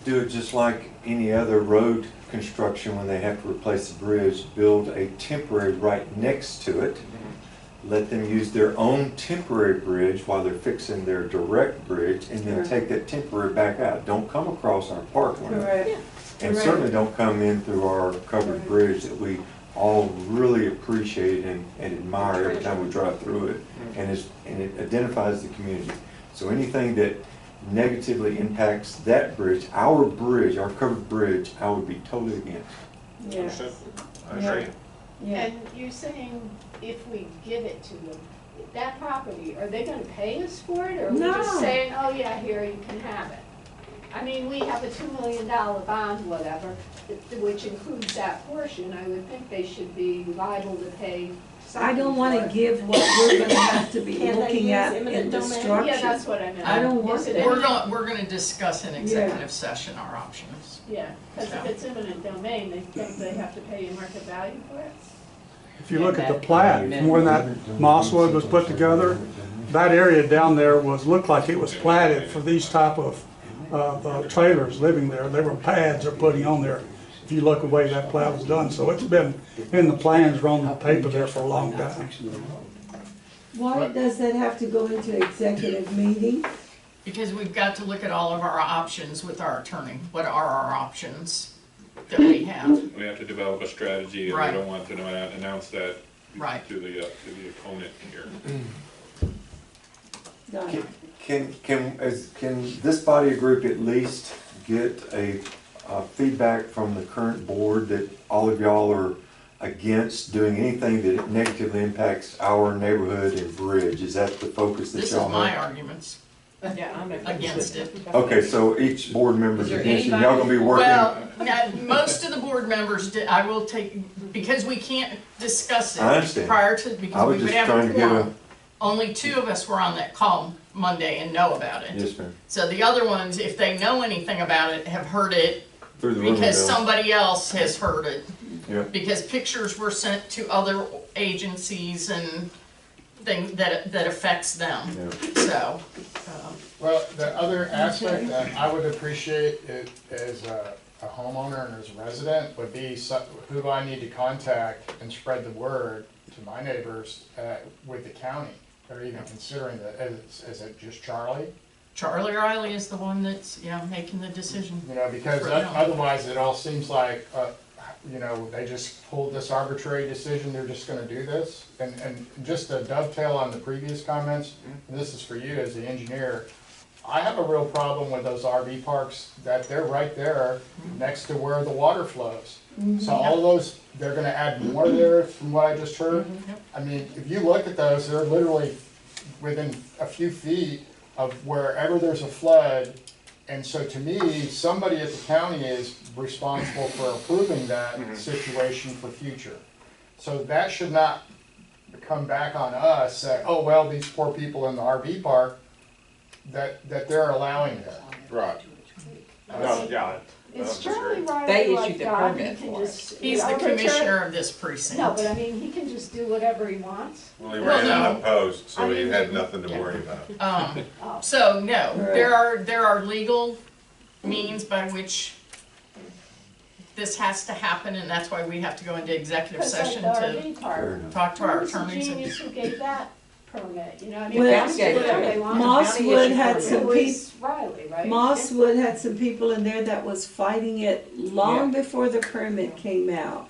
do it just like any other road construction when they have to replace a bridge, build a temporary right next to it. Let them use their own temporary bridge while they're fixing their direct bridge and then Correct. take that temporary back out. Don't come across our park limit. Correct. And Correct. certainly don't come in through our covered Correct. bridge that we all really appreciate and admire every time we drive through it. And it identifies the community. So anything that negatively impacts that bridge, our covered bridge, I would be totally against. Yeah. Understood. I agree. Yeah. And you're saying if we give it to them, that property, are they gonna pay us for it? Or are we No. just saying, oh yeah, here, you can have it? I mean, we have a $2 million bond, whatever, which includes that portion. I would think they should be liable to pay something I don't for wanna it. give what we're gonna have to be Can they looking use at in eminent domain? destruction. Yeah, that's what I meant. I don't want Is it that. eminent- We're gonna discuss in executive session our options. Yeah, because if it's eminent domain, they think they have to pay you market value for it. If you look at the plat, when that mosswood was put together, that area down there looked like it was platted for these type of trailers living there. There were pads they're putting on there, if you look the way that plat was done. So it's been in the plans or on the paper there for a long time. Why does that have to go into executive meeting? Because we've got to look at all of our options with our attorney. What are our options that we have? We have to develop a strategy, and we Right. don't want to announce that Right. to the opponent here. Got it. Can this body group at least get a feedback from the current board that all of y'all are against doing anything that negatively impacts our neighborhood and bridge? Is that the focus that This is y'all my have? arguments Yeah, I'm against it. Okay, so each board member's against it, and y'all gonna be working? Well, now, most of the board members, I will take, because we can't discuss I it understand. prior to, I because we was would just have trying a to get quorum. Only 2 of us were on that call Monday and know about it. Yes, ma'am. So the other ones, if they know anything about it, have heard it Through the rumor because mill. somebody else has heard it. Yep. Because pictures were sent to other agencies and things that affects them. Yep. So, Well, the other aspect that I would appreciate it as a homeowner and as a resident would be who do I need to contact and spread the word to my neighbors with the county? Or even considering that, is it just Charlie? Charlie Riley is the one that's, making the decision. You know, because For them. otherwise it all seems like, they just pulled this arbitrary decision, they're just gonna do this. And just to dovetail on the previous comments, and this is for you as the engineer, I have a real problem with those RV parks, that they're right there next to where the water flows. So all those, they're gonna add more there from what I just heard. I mean, if you look at those, they're literally within a few feet of wherever there's a flood. And so to me, somebody at the county is responsible for approving that situation for future. So that should not come back on us, that, oh, well, these poor people in the RV park, that they're allowing that. Right. No, yeah. Is Charlie Riley They like issued the God? permit He can for it. just. He's the arbitrary- commissioner of this precinct. No, but I mean, he can just do whatever he wants. Well, he Well, ran no. unopposed, so I he mean, had nothing to worry about. So, no, there are legal means by which this has to happen, and that's why we have to go into executive Because like session the to RV park, talk to our who's the attorneys. genius who gave that permit, you know, I mean, Well, they can do whatever they want. Mosswood had some It people, was Riley, right? Mosswood had some people in there that was fighting it long before the permit came out.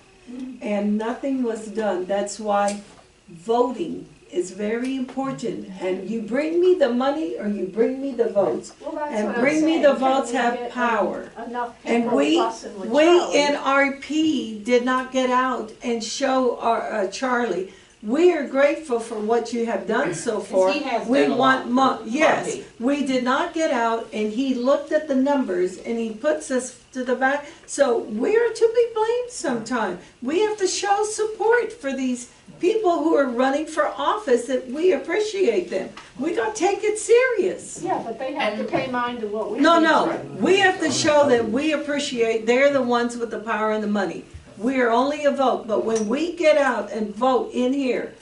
And nothing was done. That's why voting is very important. And you bring me the money or you bring me the votes. Well, that's And what I'm bring me saying. the Can votes we have get power. Enough And people fussing with we Charlie? in RP did not get out and show our, Charlie. We are grateful for what you have done so far. he has We done a want lot for yes, RP. we did not get out and he looked at the numbers and he puts us to the back. So we're to be blamed sometime. We have to show support for these people who are running for office, that we appreciate them. We gotta take it serious. Yeah, but they have to pay mind to what we. No, do. no, we have to show that we appreciate, they're the ones with the power and the money. We are only a vote, but when we get out and vote in here,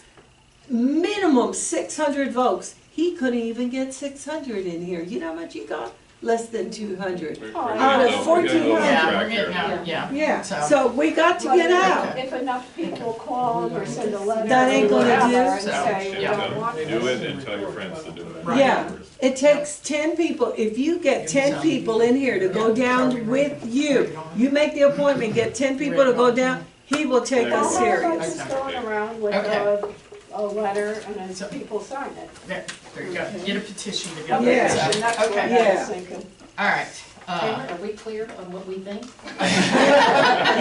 minimum 600 votes, he couldn't even get 600 in here. You know how much he got? Less than 200. Out of 1,400. Yeah, we're getting out, yeah. Yeah, So- so we got to get out. If enough people call or send a letter. That ain't or gonna whatever do. and So, say, we yeah. don't want Do this. it and tell your friends to do it. Right. Yeah, it takes 10 people. If you get 10 people in here to go down with you, you make the appointment, get 10 people to go down, he will take Well, us how about serious. just going around with Okay. a letter and then people sign it? There you go, get a petition together. Yeah. So, That's what I Yeah. was thinking. All right. Taylor, are we clear on what we think?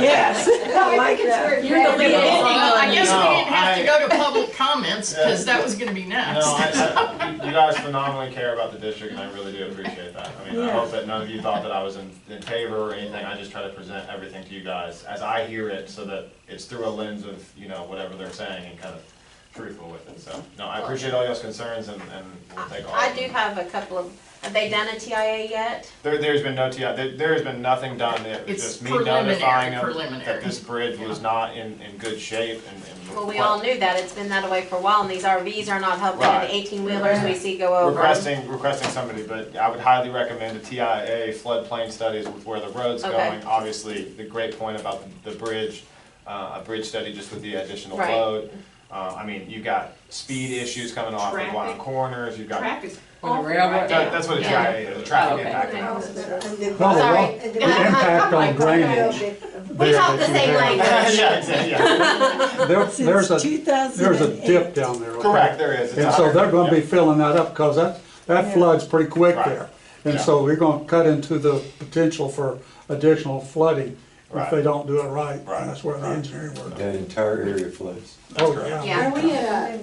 Yes, I like that. You're the lead. I guess we didn't have to go to public public comments, because that was gonna be next. You guys phenomenally care about the district, and I really do appreciate that. I mean, I hope that none of you thought that I was in favor or anything. I just try to present everything to you guys as I hear it, so that it's through a lens of, you know, whatever they're saying and kind of truthful with it. So, no, I appreciate all y'all's concerns, and we'll take all of them. I do have a couple of, have they done a TIA yet? There's been no TI, there has been nothing done, it was It's just me notifying them that preliminary. this bridge was not in good shape and. Well, we all knew that, it's been that way for a while, and these RVs are not helping, and Right. the 18-wheelers we see go over. Requesting somebody, but I would highly recommend a TIA floodplain studies with where the road's Okay. going. Obviously, the great point about the bridge, a bridge study just with the additional Right. load. I mean, you've got speed issues coming off of Traffic. wild corners, you've got. Traffic's On the railroad. That's what a TIA is, a traffic impact. Well, Sorry. the impact on drainage. We talk the same language. There's a 2008. dip down there. okay? Correct, there is. It's And so they're gonna be yeah. filling that up, because that floods pretty quick Right. there. And Yeah. so we're gonna cut into the potential for additional flooding if Right. they don't do it right. Right. And that's where the engineering work. That entire area floods. Oh, correct. yeah. Yeah. Are we at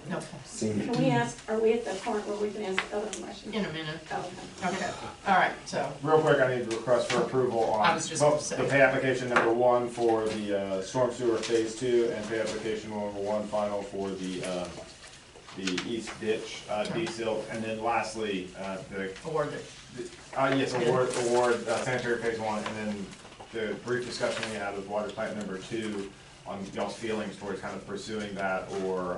No, Seen can we ask, are we at the point where we can ask other questions? in a minute. Oh, Okay, all right, so, Real quick, I need to request for approval I on was just gonna both say. the pay application number 1 for the storm sewer phase 2 and pay application number 1 final for the east ditch de-silt. And then lastly, award it. yes, award sanitary phase 1, and then the brief discussion we had with water plant number 2 on y'all's feelings towards kind of pursuing that or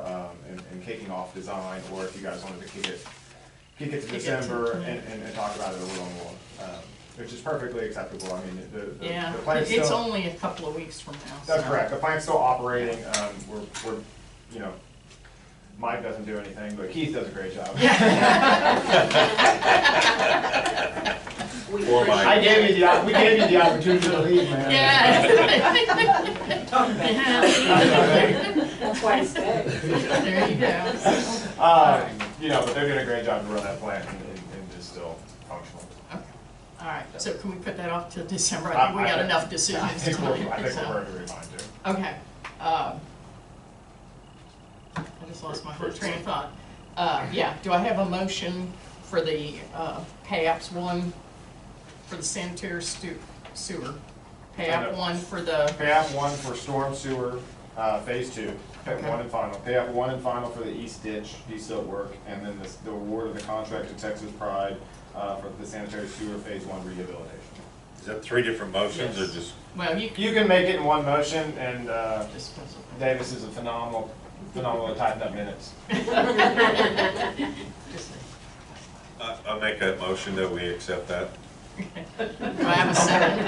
and kicking off design, or if you guys wanted to kick it to December and talk about it a little more, which is perfectly acceptable. I mean, the Yeah, plant's it's still, only a couple of weeks from now. that's so. correct. The plant's still operating. We're you know, Mike doesn't do anything, but Keith does a great job. Or Mike. We gave you the opportunity to leave, man. Yeah. that's why I stayed. There you go. You know, but they're doing a great job to run that plant and it's still functional. All right, so can we put that off to December? I think we got enough decisions I think tonight. we're so. very fine too. Okay. I just lost my whole train of thought. Yeah, do I have a motion for the pay apps 1 for the sanitary sewer? Pay app 1 for the, Pay app 1 for storm sewer, phase 2, pay app Okay. 1 and final. Pay app 1 and final for the east ditch de-silt work, and then the award of the contract to Texas Pride for the sanitary sewer phase 1 rehabilitation. Is that 3 different motions or Yes. just? well, you You can make it in one motion, and just. Davis is a phenomenal at typing up minutes. I make that motion that we accept that. Do I have a second?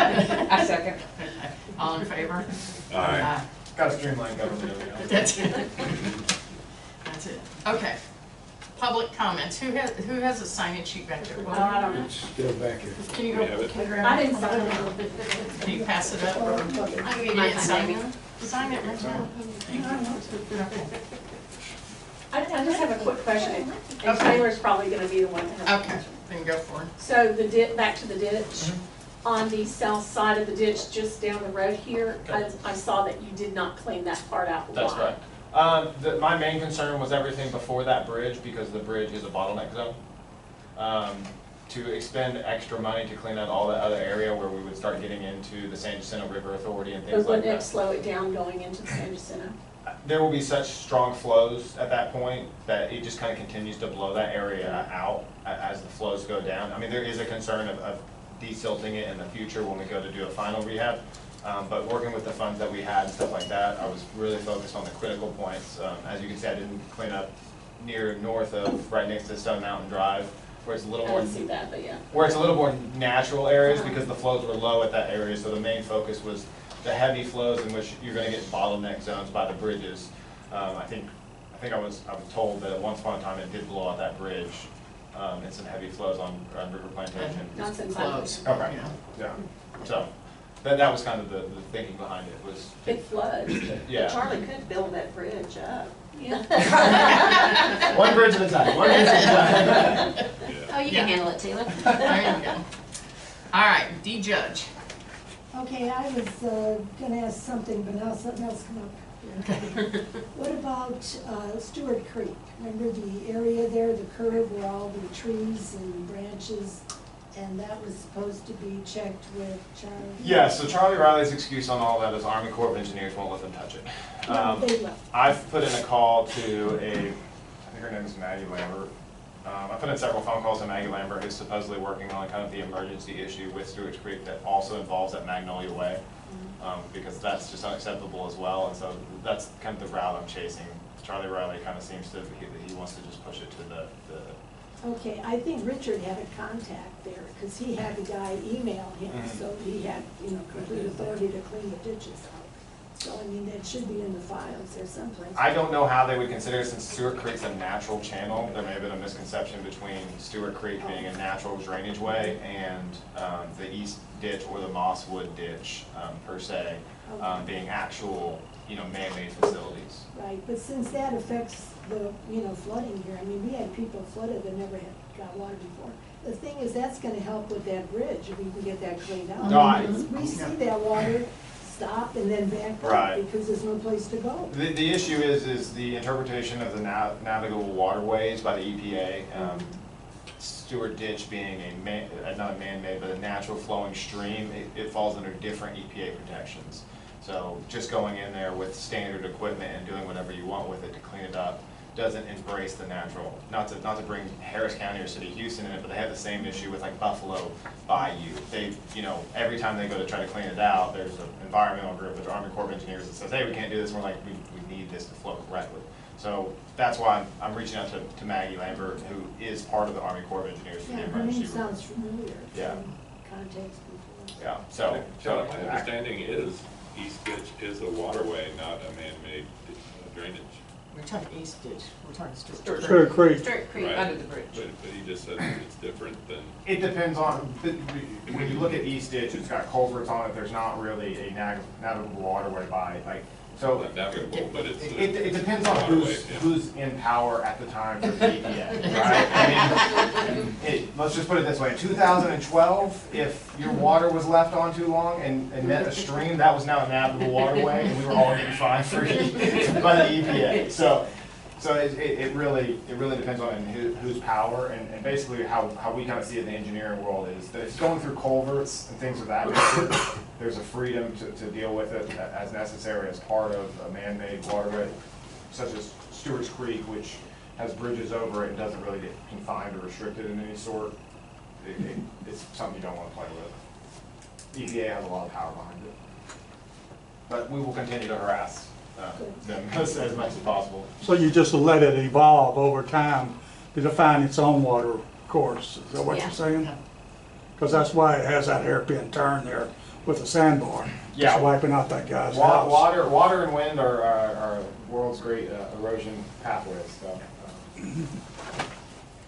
I second. Okay. All in favor? All right. Got to streamline government, you know. That's it. That's it. Okay. Public comments. Who has a sign-in sheet back there? I don't know. Still back here. Can you go, can you grab I it? didn't sign it. Can you pass it up? Or- I'll give you You my didn't sign sign. it? Sign it right now. I just have a quick question, and Okay. Taylor's probably gonna be the one to have a Okay, question. then go for it. So back to the ditch, on the south side of the ditch, just down the road here, I saw that you did not clean that part out. That's Why? right. My main concern was everything before that bridge, because the bridge is a bottleneck zone. To expend extra money to clean out all that other area where we would start getting into the San Jacinto River Authority and But things like wouldn't it that. slow it down going into the San Jacinto? There will be such strong flows at that point that it just kind of continues to blow that area out as the flows go down. I mean, there is a concern of desilting it in the future when we go to do a final rehab. But working with the funds that we had and stuff like that, I was really focused on the critical points. As you can see, I didn't clean up north of, right next to Stone Mountain Drive, where it's a little I more, didn't see that, but yeah. where it's a little more natural areas because the flows were low at that area. So the main focus was the heavy flows in which you're gonna get bottleneck zones by the bridges. I think I was told that at once upon a time it did blow out that bridge, and some heavy flows on River Plantation. Not since Close. Okay, Yeah. yeah, so, that was kind of the thinking behind it, was, It floods. yeah. Charlie could build that bridge up. Yeah. One bridge at a time, one bridge at a time. Oh, you can handle it, Taylor. There you go. All right, D. Judge. Okay, I was gonna ask something, but now something else come up. What about Stewart Creek? Remember the area there, the curve where all the trees and branches, and that was supposed to be checked with Charlie? Yeah, so Charlie Riley's excuse on all that is Army Corps of Engineers won't let them touch it. They left. I've put in a call to I think her name is Maggie Lambert. I put in several phone calls to Maggie Lambert, who's supposedly working on kind of the emergency issue with Stewart's Creek that also involves that Magnolia Way, because that's just unacceptable as well. And so that's kind of the route I'm chasing. Charlie Riley kind of seems to, he wants to just push it to the Okay, I think Richard had a contact there, because he had the guy email him, so he had, complete authority to clean the ditches out. So, I mean, that should be in the files there someplace. I don't know how they would consider it, since Stewart Creek's a natural channel. There may have been a misconception between Stewart Creek being a natural drainage way and the east ditch or the Mosswood ditch per se being actual, man-made facilities. Right, but since that affects the, flooding here, I mean, we had people flooded that never had got water before. The thing is, that's gonna help with that bridge, if we can get that cleaned out. No, We see that water stop and then back Right. up because there's no place to go. The issue is the interpretation of the navigable waterways by the EPA. Stewart Ditch being not a man-made, but a natural flowing stream, it falls under different EPA protections. So just going in there with standard equipment and doing whatever you want with it to clean it up doesn't embrace the natural. Not to bring Harris County or City of Houston in it, but they have the same issue with like Buffalo Bayou. They, every time they go to try to clean it out, there's an environmental group, there's Army Corps of Engineers that says, hey, we can't do this. And we're like, we need this to flow correctly. So that's why I'm reaching out to Maggie Lambert, who is part of the Army Corps of Engineers for the Yeah, her emergency name room. sounds familiar. Yeah. From contacts before. Yeah, so. John, my understanding is East Ditch is a waterway, not a man-made drainage. We're talking East Ditch, we're talking Stewart. Stewart Creek. Stewart Creek, Right. under the bridge. But he just said it's different than, It depends on, when you look at East Ditch, it's got culverts on it, there's not really a navigable waterway by, so. not navigable, but it's. It depends on waterway, yeah. who's in power at the time for the EPA, right? I mean, let's just put it this way, in 2012, if your water was left on too long and met a stream, that was now a navigable waterway, and we were all getting fined by the EPA. So it really depends on whose power, and basically how we kind of see it in the engineering world is that if it's going through culverts and things of that nature, there's a freedom to deal with it as necessary as part of a man-made waterway, such as Stewart's Creek, which has bridges over it and doesn't really get confined or restricted in any sort. It's something you don't want to play with. EPA has a lot of power behind it. But we will continue to harass them as much as possible. So you just let it evolve over time to define its own water course, is that what Yeah. you're saying? Because that's why it has that hairpin turn there with the sandbar, Yeah. just wiping out that guy's house. Water and wind are world's great erosion pathways. So.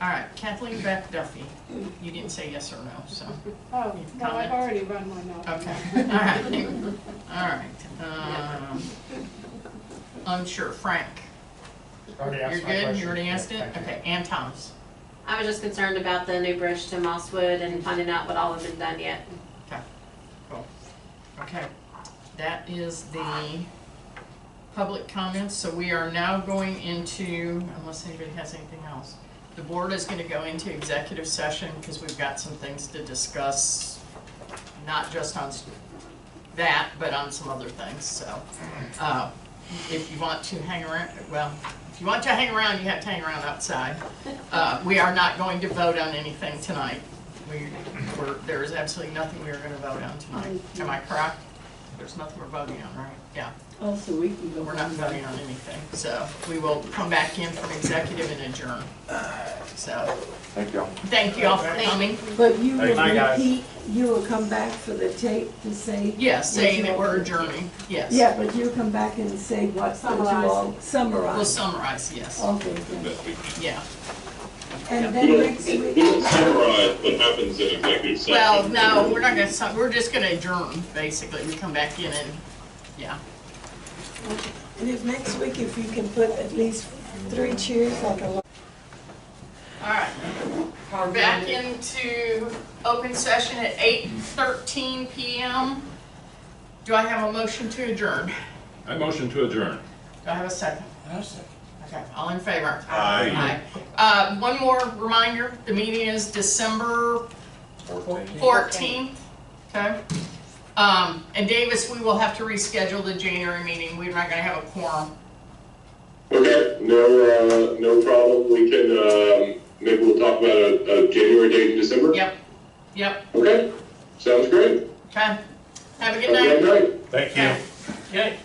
All right, Kathleen Beth Duffy, you didn't say yes or no, so. Oh, no, I've Comment? already run my mouth. Okay, all right. I'm sure, Frank, Already asked you're my good, question. you already asked it? Thank you. Okay, Ann Thomas. I was just concerned about the new bridge to Mosswood and finding out what all has been done yet. Okay, cool. Okay, that is the public comments, so we are now going into, unless anybody has anything else, the board is gonna go into executive session because we've got some things to discuss, not just on that, but on some other things, so. If you want to hang around, well, if you want to hang around, you have to hang around outside. We are not going to vote on anything tonight. There is absolutely nothing we are gonna vote on tonight. Am I correct? There's nothing we're voting on, right? Yeah. Also, we can go. We're not voting on anything, so we will come back in from executive and adjourn. So, Thank y'all. thank you all for coming. But you Hey, will bye, guys. repeat, you will come back for the tape to say. Yes, what saying you that all we're did. adjourning, yes. Yeah, but you come back and say what you all We'll summarize. summarize, yes, Okay, good. best we can. yeah. And We then don't, next we week. don't summarize what happens in executive session. Well, no, we're not gonna, we're just gonna adjourn, basically. We come back in and, yeah. And if next week, if you can put at least 3 cheers like a. All right, we're back into open session at 8:13 PM. Do I have a motion to adjourn? I motion to adjourn. Do I have a second? I'll say. Okay, all in favor? Aye. One more reminder, the meeting is December 14th, okay? And Davis, we will have to reschedule the January meeting, we're not gonna have a quorum. Okay, no problem. We can, maybe we'll talk about a January date in December? Yep, Okay, sounds great. okay. Have a good Have a night. great night. Thank you. Okay.